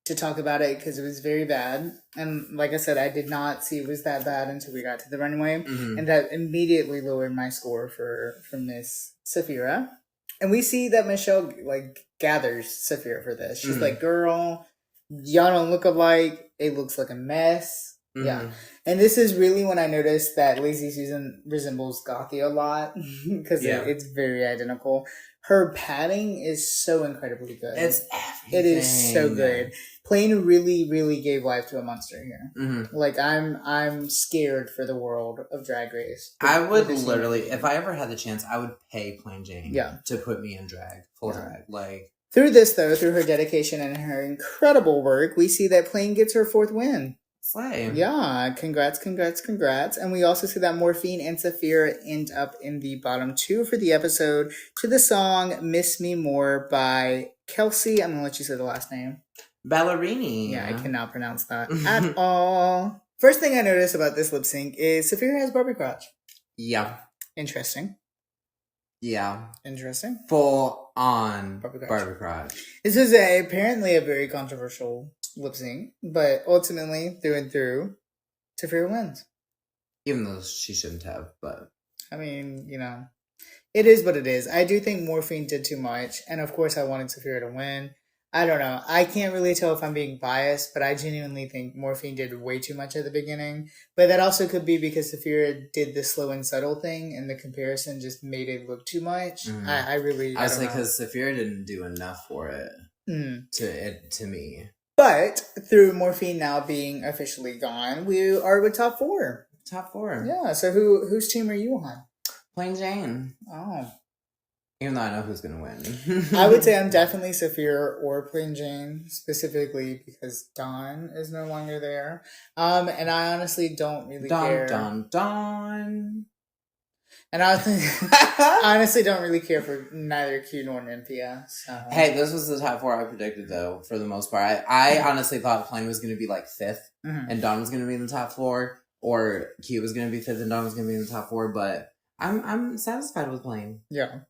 to talk about it because it was very bad. And like I said, I did not see it was that bad until we got to the runway, and that immediately lowered my score for Miss Saphira. And we see that Michelle like gathers Saphira for this. She's like, "Girl, y'all don't look alike. It looks like a mess." Yeah. And this is really when I noticed that Lazy Susan resembles Gothie a lot because it's very identical. Her padding is so incredibly good. It's everything. It is so good. Plain really, really gave life to a monster here. Like I'm scared for the world of Drag Race. I would literally, if I ever had the chance, I would pay Plain Jane to put me in drag, full drag. Like through this though, through her dedication and her incredible work, we see that Plain gets her 4th win. Slay. Yeah, congrats. And we also see that Morphine and Saphira end up in the bottom 2 for the episode to the song Miss Me More by Kelsey. I'm going to let you say the last name. Ballerini. Yeah, I cannot pronounce that at all. First thing I noticed about this lip sync is Saphira has Barbie crotch. Yeah. Interesting. Yeah. Interesting. Full on Barbie crotch. This is apparently a very controversial lip sync, but ultimately, through and through, Saphira wins. Even though she shouldn't have, but I mean, it is what it is. I do think Morphine did too much, and of course I wanted Saphira to win. I don't know. I can't really tell if I'm being biased, but I genuinely think Morphine did way too much at the beginning. But that also could be because Saphira did the slow and subtle thing, and the comparison just made it look too much. I was like, because Saphira didn't do enough for it to me. But through Morphine now being officially gone, we are with top 4. Top 4. Yeah. So whose team are you on? Plain Jane. Oh. Even though I know who's going to win. I would say I'm definitely Saphira or Plain Jane, specifically because Dawn is no longer there. And I honestly don't really care. Dawn. And I honestly don't really care for neither Q nor Nymphia. So. Hey, this was the top 4 I predicted, though, for the most part. I honestly thought Plain was going to be like 5th, and Dawn was going to be in the top 4, or Q was going to be 5th and Dawn was going to be in the top 4, but I'm satisfied with Plain. Yeah.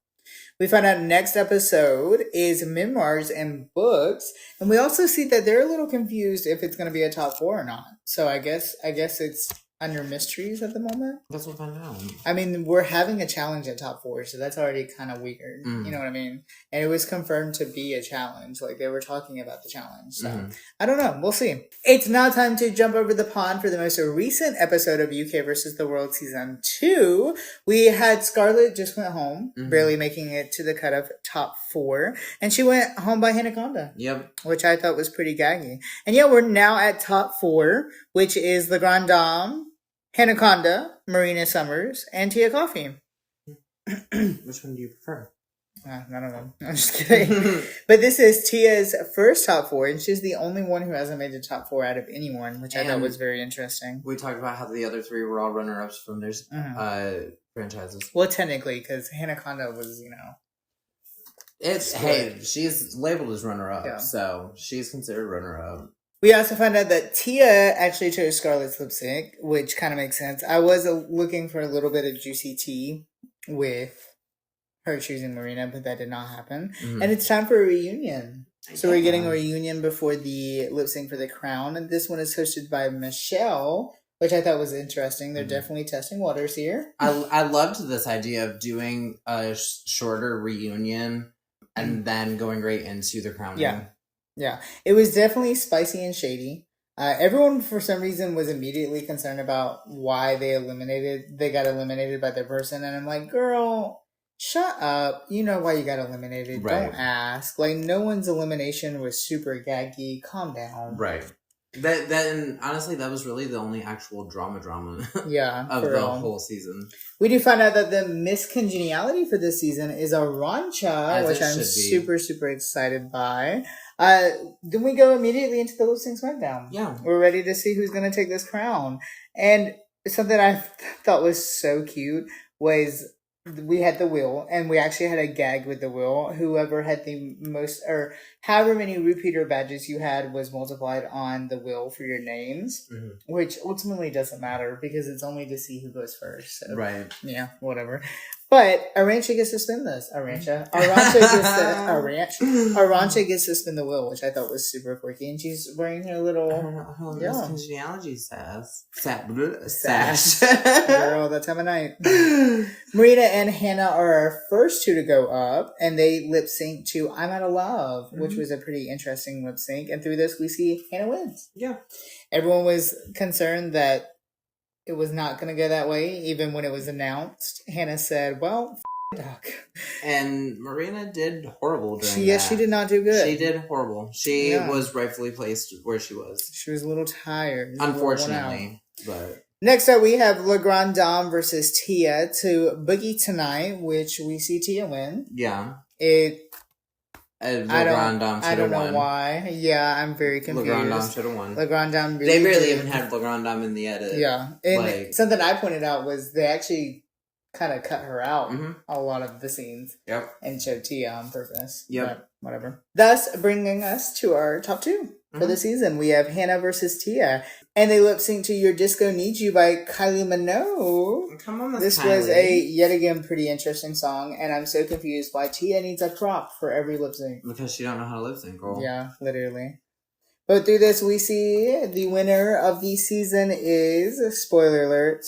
We find out next episode is memoirs and books, and we also see that they're a little confused if it's going to be a top 4 or not. So I guess it's under mysteries at the moment. That's what I know. I mean, we're having a challenge at top 4, so that's already kind of weird. You know what I mean? And it was confirmed to be a challenge. Like, they were talking about the challenge. So, I don't know. We'll see. It's now time to jump over the pond for the most recent episode of UK versus the World Season 2. We had Scarlett just went home, barely making it to the cut of top 4. And she went home by Anaconda. Yep. Which I thought was pretty gaggy. And yeah, we're now at top 4, which is the Grand Dame, Anaconda, Marina Summers, and Tia Coffee. Which one do you prefer? I don't know. I'm just kidding. But this is Tia's first top 4, and she's the only one who hasn't made the top 4 out of anyone, which I thought was very interesting. We talked about how the other 3 were all runner-ups from their franchises. Well, technically, because Anaconda was, she's labeled as runner-up, so she's considered runner-up. We also found out that Tia actually chose Scarlett's lip sync, which kind of makes sense. I was looking for a little bit of juicy tea with her choosing Marina, but that did not happen. And it's time for a reunion. So we're getting a reunion before the lip sync for the crown, and this one is hosted by Michelle, which I thought was interesting. They're definitely testing waters here. I loved this idea of doing a shorter reunion and then going right into the crowning. Yeah, it was definitely spicy and shady. Everyone, for some reason, was immediately concerned about why they got eliminated by their person. And I'm like, girl, shut up. You know why you got eliminated. Right. Don't ask. Like, no one's elimination was super gaggy. Calm down. Right. Then honestly, that was really the only actual drama yeah, of the whole season. We do find out that the Miss Congeniality for this season is a Rancha, which I'm super, super excited by. Then we go immediately into the lip sync SmackDown. Yeah. We're ready to see who's going to take this crown. And something I thought was so cute was we had the wheel, and we actually had a gag with the wheel. Whoever had the most, or however many repeater badges you had, was multiplied on the wheel for your names, which ultimately doesn't matter because it's only to see who goes first. So, right. Yeah, whatever. But Arancha gets to spin this. Arancha gets to spin the wheel, which I thought was super quirky. And she's wearing her little congeniality sash. Girl, that time of night. Marina and Hannah are our first two to go up, and they lip sync to "I'm Out of Love," which was a pretty interesting lip sync. And through this, we see Hannah wins. Yeah, everyone was concerned that it was not going to go that way, even when it was announced. Hannah said, well, Doc. And Marina did horrible during that. Yes, she did not do good. She did horrible. She was rightfully placed where she was. She was a little tired. Unfortunately. But next up, we have Le Grand Dame versus Tia to Boogie Tonight, which we see Tia win. Yeah. I don't know why. Yeah, I'm very confused. Le Grand Dame should have won. Le Grand Dame really They barely even had Le Grand Dame in the edit. Yeah. And something I pointed out was they actually kind of cut her out a lot of the scenes. Yep. And showed Tia on purpose. Yep. But whatever. Thus, bringing us to our top two for the season. We have Hannah versus Tia. And they lip sync to Your Disco Needs You by Kylie Minogue. Come on, this Kylie. was a, yet again, pretty interesting song. And I'm so confused why Tia needs a prop for every lip sync. Because she don't know how to lip sync, girl. Yeah, literally. But through this, we see the winner of the season is, spoiler alert,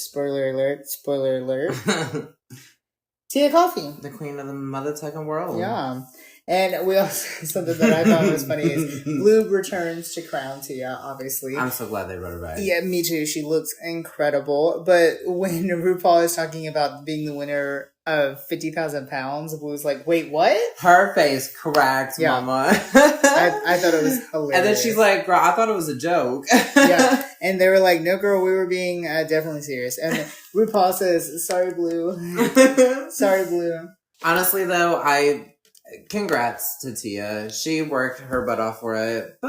Tia Coffee. The queen of the mother-tucking world. Yeah. And we also, something that I thought was funny is Lube returns to crown Tia, obviously. I'm so glad they brought her back. Yeah, me too. She looks incredible. But when RuPaul is talking about being the winner of 50,000 pounds, Blue's like, wait, what? Her face cracked, mama. I thought it was hilarious. And then she's like, girl, I thought it was a joke. Yeah. And they were like, no, girl, we were being definitely serious. And RuPaul says, sorry, Blue. Sorry, Blue. Honestly, though, congrats to Tia. She worked her butt off for it, but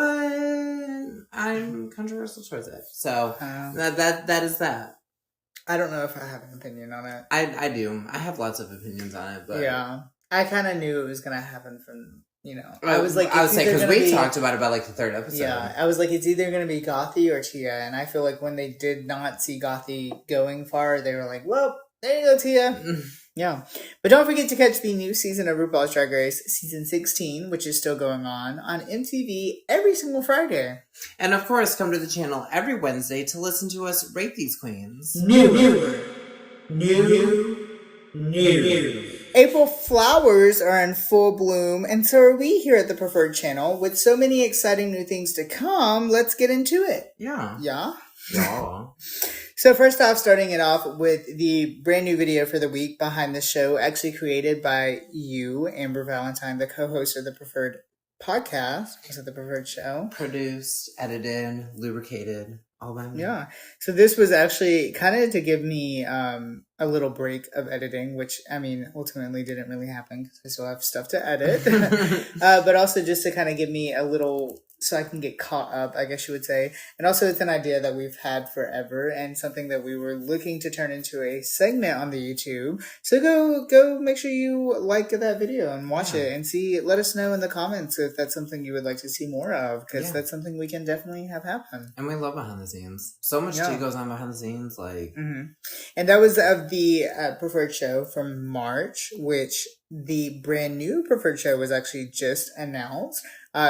I'm controversial towards it. So that is that. I don't know if I have an opinion on it. I do. I have lots of opinions on it, but yeah, I kind of knew it was gonna happen from I was like, because we talked about it by like the third episode. Yeah, I was like, it's either gonna be Gothi or Tia, and I feel like when they did not see Gothi going far, they were like, well, there you go, Tia. Yeah. But don't forget to catch the new season of RuPaul's Drag Race, season 16, which is still going on MTV every single Friday. And of course, come to the channel every Wednesday to listen to us rate these queens. New. April flowers are in full bloom, and so are we here at the Preferred Channel. With so many exciting new things to come, let's get into it. Yeah. Yeah? Yeah. So first off, starting it off with the brand new video for the week behind the show, actually created by you, Amber Valentine, the co-host of the Preferred podcast, also the Preferred show. Produced, edited, lubricated, all by me. Yeah. So this was actually kind of to give me a little break of editing, which, I mean, ultimately didn't really happen because I still have stuff to edit. But also just to kind of give me a little, so I can get caught up, I guess you would say. And also it's an idea that we've had forever and something that we were looking to turn into a segment on the YouTube. So go make sure you like that video and watch it and let us know in the comments if that's something you would like to see more of, because that's something we can definitely have happen. And we love behind the scenes. So much tea goes on behind the scenes, like. And that was of the Preferred show from March, which the brand new Preferred show was actually just announced.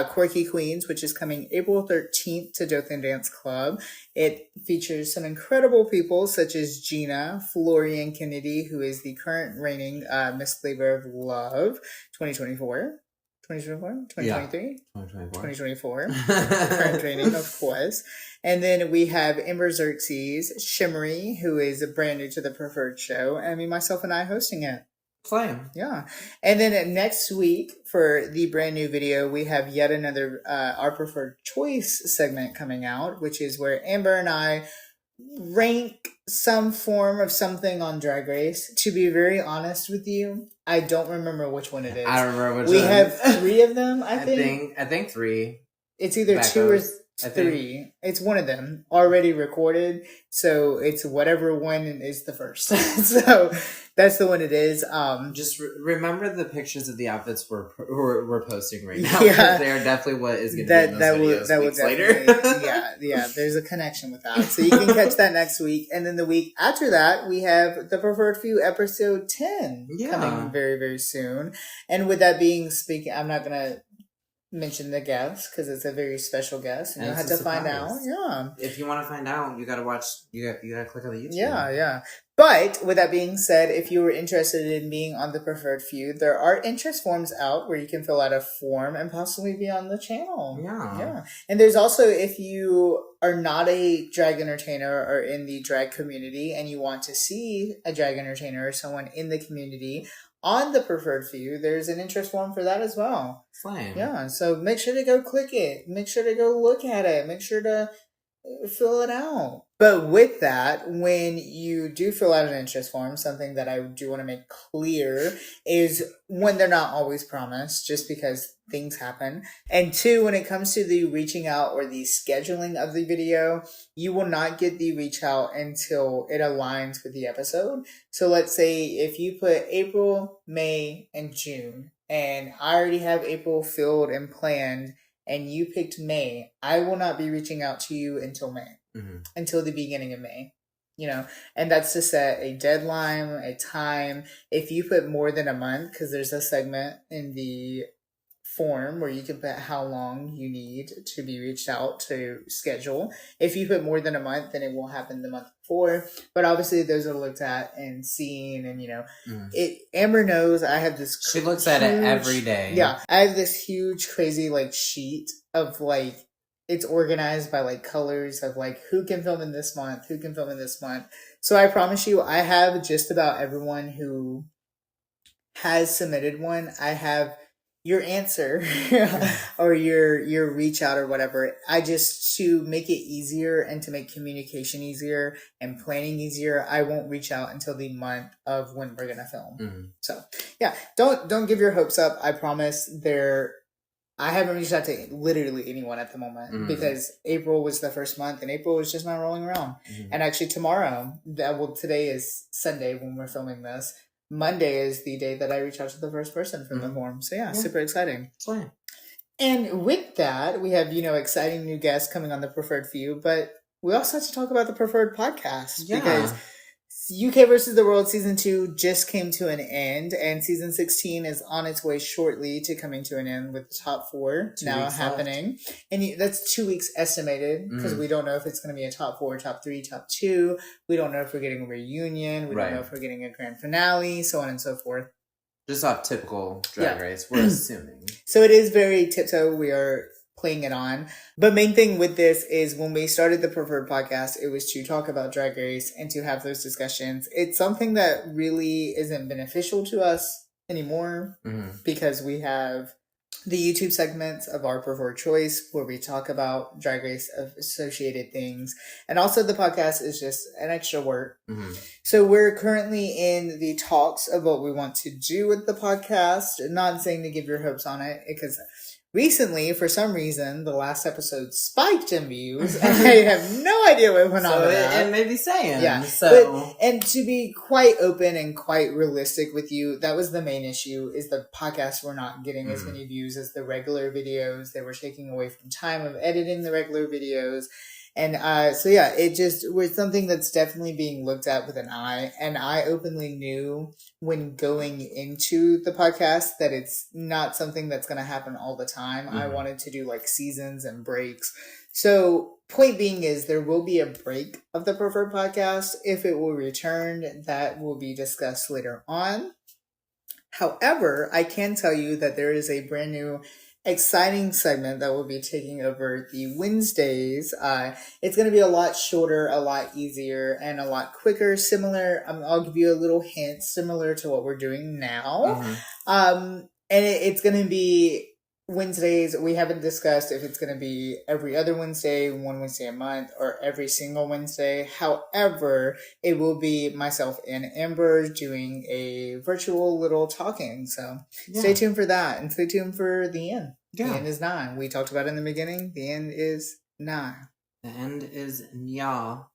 Quirky Queens, which is coming April 13th to Dothan Dance Club. It features some incredible people such as Gina, Florian Kennedy, who is the current reigning Miss Flavor of Love 2024. 2024? 2023? 2024. Current reigning, of course. And then we have Ember Xerxes, Shimmery, who is brand new to the Preferred show, and me, myself, and I hosting it. Flame. Yeah. And then next week for the brand new video, we have yet another Our Preferred Choice segment coming out, which is where Amber and I rank some form of something on Drag Race. To be very honest with you, I don't remember which one it is. I don't remember which one. We have 3 of them, I think. I think 3. It's either Backos. 3. It's one of them already recorded, so it's whatever one is the first. So that's the one it is. Just remember the pictures of the outfits we're posting right now. Yeah, they are definitely what is going to be in those videos weeks later. yeah. There's a connection with that, so you can catch that next week, and then the week after that we have the Preferred Few episode 10 coming very, very soon. And with that being speaking, I'm not gonna mention the guest because it's a very special guest, and you'll have to find out. Yeah, if you want to find out, you gotta watch. You gotta click on the YouTube. Yeah. But with that being said, if you were interested in being on the Preferred Few, there are interest forms out where you can fill out a form and possibly be on the channel. Yeah. And there's also, if you are not a drag entertainer or in the drag community and you want to see a drag entertainer or someone in the community on the Preferred Few, there's an interest form for that as well. Flame. Yeah, so make sure to go click it. Make sure to go look at it. Make sure to fill it out. But with that, when you do fill out an interest form, something that I do want to make clear is, one, they're not always promised just because things happen. And 2, when it comes to the reaching out or the scheduling of the video, you will not get the reach out until it aligns with the episode. So let's say if you put April, May, and June, and I already have April filled and planned, and you picked May, I will not be reaching out to you until May, until the beginning of May, and that's to set a deadline, a time. If you put more than a month, because there's a segment in the form where you can put how long you need to be reached out to schedule. If you put more than a month, then it will happen the month before. But obviously those are looked at and seen, and Amber knows I have this she looks at it every day. Yeah, I have this huge crazy sheet of it's organized by colors of who can film in this month, who can film in this month. So I promise you, I have just about everyone who has submitted one. I have your answer or your reach out or whatever. I just, to make it easier and to make communication easier and planning easier, I won't reach out until the month of when we're gonna film. So yeah, don't give your hopes up. I promise I haven't reached out to literally anyone at the moment because April was the first month and April was just not rolling around. And actually tomorrow, today is Sunday when we're filming this. Monday is the day that I reach out to the first person from the form. So yeah, super exciting. Fine. And with that, we have, exciting new guests coming on the Preferred Few, but we also have to talk about the Preferred Podcast because UK versus the World Season 2 just came to an end, and Season 16 is on its way shortly to coming to an end with the top 4 now happening. Left. And that's 2 weeks estimated because we don't know if it's going to be a top 4, top 3, top 2. We don't know if we're getting a reunion. We don't know if we're getting a grand finale, so on and so forth. Just off typical Drag Race, we're assuming. So it is very tiptoe. We are playing it on. But main thing with this is when we started the Preferred Podcast, it was to talk about Drag Race and to have those discussions. It's something that really isn't beneficial to us anymore because we have the YouTube segments of our preferred choice where we talk about Drag Race associated things. And also the podcast is just an extra work. So we're currently in the talks of what we want to do with the podcast. Not saying to give your hopes on it because recently, for some reason, the last episode spiked in views. I have no idea what went on with that. It may be saying. Yeah. And to be quite open and quite realistic with you, that was the main issue, is the podcasts were not getting as many views as the regular videos. They were taking away from time of editing the regular videos. And it just was something that's definitely being looked at with an eye. And I openly knew when going into the podcast that it's not something that's going to happen all the time. I wanted to do seasons and breaks. So point being is there will be a break of the Preferred Podcast. If it will return, that will be discussed later on. However, I can tell you that there is a brand new exciting segment that will be taking over the Wednesdays. It's going to be a lot shorter, a lot easier, and a lot quicker. Similar, I'll give you a little hint, similar to what we're doing now. And it's going to be Wednesdays. We haven't discussed if it's going to be every other Wednesday, one Wednesday a month, or every single Wednesday. However, it will be myself and Amber doing a virtual little talking. So stay tuned for that, and stay tuned for the end. The end is 9. We talked about it in the beginning. The end is Nah. The end is y'all.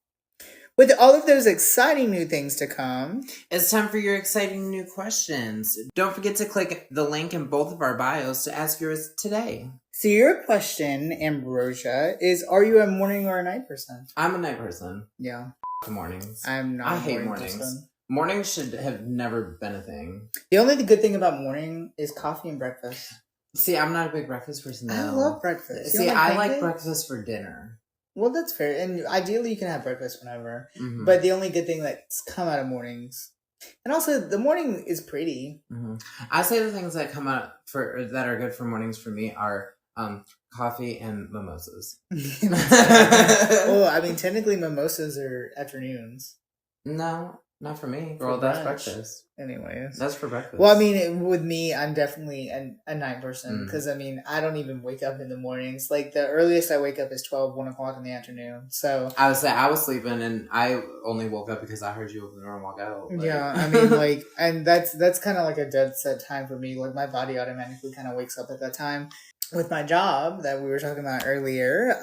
With all of those exciting new things to come, it's time for your exciting new questions. Don't forget to click the link in both of our bios to ask yours today. So your question, Ambrosia, is: are you a morning or a night person? I'm a night person. Yeah. Mornings. I'm not. I hate mornings. Person. Mornings should have never been a thing. The only good thing about morning is coffee and breakfast. See, I'm not a big breakfast person. Though. I love breakfast. See, I like breakfast for dinner. Well, that's fair. And ideally, you can have breakfast whenever. Mm-hmm. But the only good thing that's come out of mornings. And also, the morning is pretty. Mm-hmm. I say the things that come out that are good for mornings for me are coffee and mimosas. Well, I mean, technically, mimosas are afternoons. No, not for me. Well, that's breakfast. Anyways. That's for breakfast. Well, I mean, with me, I'm definitely a night person. Because, I mean, I don't even wake up in the mornings. Like, the earliest I wake up is 1 o'clock in the afternoon. So I would say I was sleeping, and I only woke up because I heard you open the door and walk out. Like. Yeah, I mean, like, and that's kind of like a dead set time for me. Like, my body automatically kind of wakes up at that time. With my job that we were talking about earlier,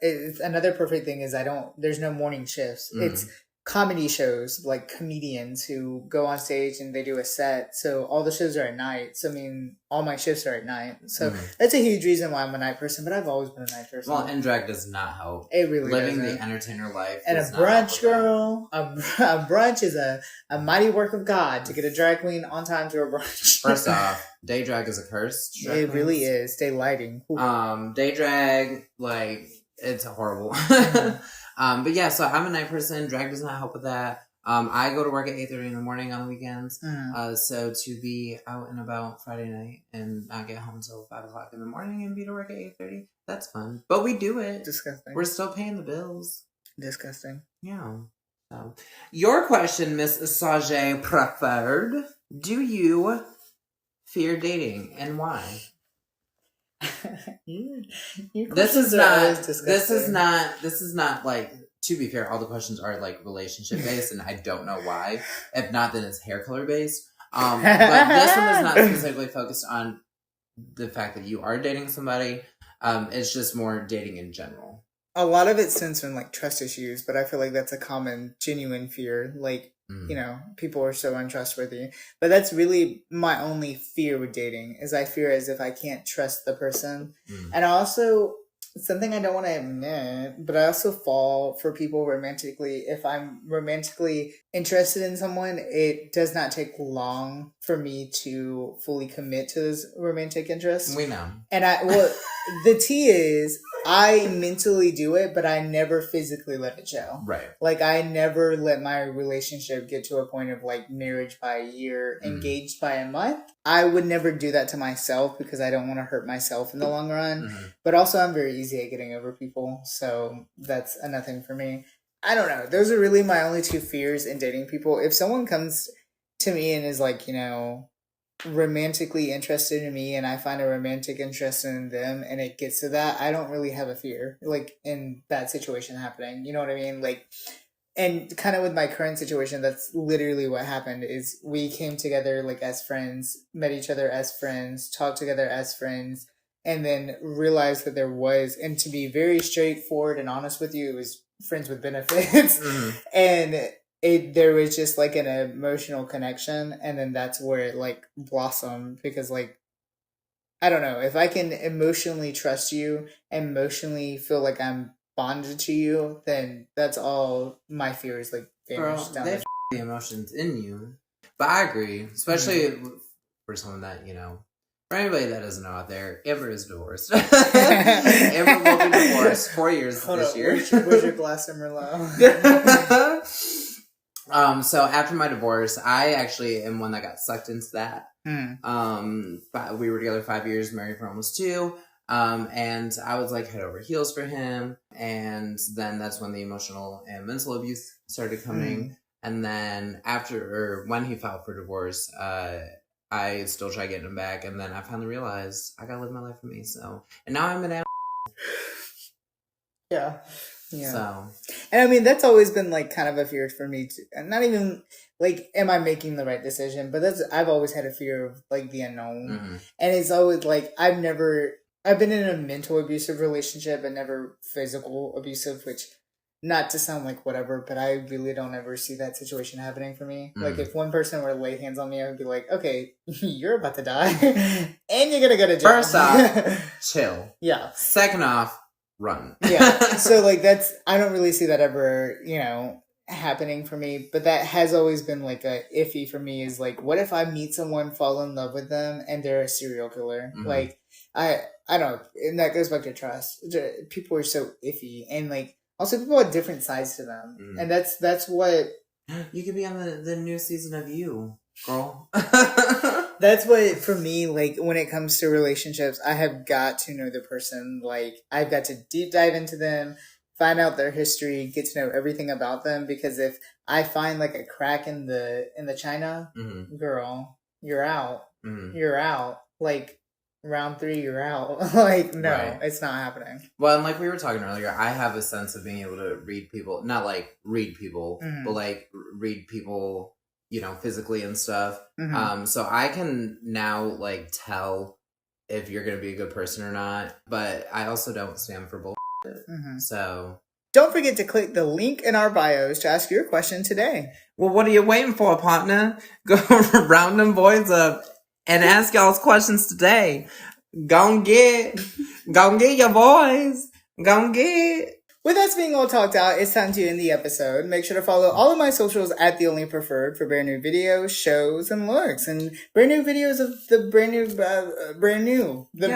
it's another perfect thing is there's no morning shifts. It's comedy shows, like comedians who go on stage and they do a set. So all the shows are at night. So I mean, all my shifts are at night. So that's a huge reason why I'm a night person, but I've always been a night person. Well, and drag does not help. It really Living doesn't. the entertainer life. And a brunch girl, a brunch is a mighty work of God to get a drag queen on time to a brunch. First off, day drag is a curse. It really is. Day lighting. Day drag, like, it's horrible. But yeah, so I'm a night person. Drag does not help with that. I go to work at 8:30 in the morning on the weekends. So to be out and about Friday night and not get home until 5 o'clock in the morning and be to work at 8:30, that's fun. But we do it. Disgusting. We're still paying the bills. Disgusting. Yeah. So your question, Miss Sage Preferred. Do you fear dating and why? This is not like, to be fair, all the questions are like relationship based and I don't know why. If not, then it's hair color based. But this one is not specifically focused on the fact that you are dating somebody. It's just more dating in general. A lot of it stems from like trust issues, but I feel like that's a common, genuine fear. Like, you know, people are so untrustworthy. But that's really my only fear with dating is I fear as if I can't trust the person. And also, something I don't want to admit, but I also fall for people romantically. If I'm romantically interested in someone, it does not take long for me to fully commit to this romantic interest. We know. And the tea is I mentally do it, but I never physically let it show. Right. Like, I never let my relationship get to a point of like marriage by a year, engaged by a month. I would never do that to myself because I don't want to hurt myself in the long run. But also, I'm very easy at getting over people. So that's a nothing for me. I don't know. Those are really my only two fears in dating people. If someone comes to me and is like, you know, romantically interested in me and I find a romantic interest in them and it gets to that, I don't really have a fear like in that situation happening. You know what I mean? Like, and kind of with my current situation, that's literally what happened is we came together like as friends, met each other as friends, talked together as friends, and then realized that there was, and to be very straightforward and honest with you, it was friends with benefits. And there was just like an emotional connection, and then that's where it like blossomed because like, I don't know, if I can emotionally trust you, emotionally feel like I'm bonded to you, then that's all my fears like vanish down they have the emotions in you. But I agree, especially for someone that, you know, for anybody that doesn't know out there, Amber is divorced. Amber will be divorced 4 years this year. Where's your glass of Merlot? So after my divorce, I actually am one that got sucked into that. But we were together 5 years, married for almost 2. And I was like head over heels for him. And then that's when the emotional and mental abuse started coming. And then when he filed for divorce, I still tried getting him back. And then I finally realized I gotta live my life for me. So, and now I'm an Yeah. Yeah. So, and I mean, that's always been like kind of a fear for me too. And not even like, am I making the right decision? But I've always had a fear of like the unknown. And it's always like, I've never I've been in a mental abusive relationship and never physical abusive, which, not to sound like whatever, but I really don't ever see that situation happening for me. Like, if one person were to lay hands on me, I would be like, okay, you're about to die, and you're gonna go to jail. First off, chill. Yeah. Second off, run. Yeah. So, like, I don't really see that ever, happening for me, but that has always been like a iffy for me, is like, what if I meet someone, fall in love with them, and they're a serial killer? Like, I don't, and that goes back to trust. People are so iffy, and like, also people have different sides to them, and that's what you could be on the new season of You, girl. That's what, for me, like, when it comes to relationships, I have got to know the person. Like, I've got to deep dive into them, find out their history, get to know everything about them, because if I find like a crack in the china, girl, you're out. You're out. Like, round 3, you're out. Like, no, It's not happening. Well, and like we were talking earlier, I have a sense of being able to read people, not like read people, but like read people, physically and stuff. So I can now like tell if you're going to be a good person or not, but I also don't stand for bullshit. So don't forget to click the link in our bios to ask your question today. Well, what are you waiting for, partner? Go round them boys up and ask y'all's questions today. Gon' get your voice. Gon' get. With us being all talked out, it's time to end the episode. Make sure to follow all of my socials at The Only Preferred for brand new videos, shows, and looks, and brand new videos of the brand new, the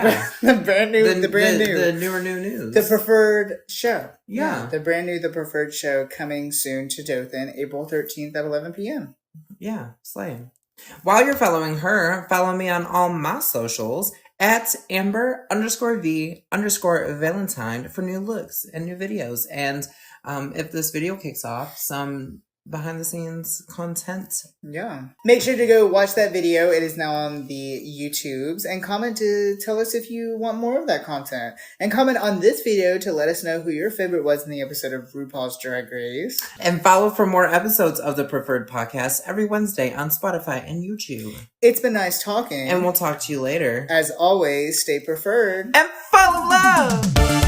newer new news, the Preferred show. Yeah, the brand new, the Preferred show coming soon to Dothan, April 13th at 11 p.m. Yeah, slay. While you're following her, follow me on all my socials at Amber_V_Valentine for new looks and new videos. And if this video kicks off, some behind the scenes content. Yeah. Make sure to go watch that video. It is now on the YouTubes, and comment to tell us if you want more of that content. And comment on this video to let us know who your favorite was in the episode of RuPaul's Drag Race. And follow for more episodes of the Preferred Podcast every Wednesday on Spotify and YouTube. It's been nice talking. And we'll talk to you later. As always, stay preferred. And full of love!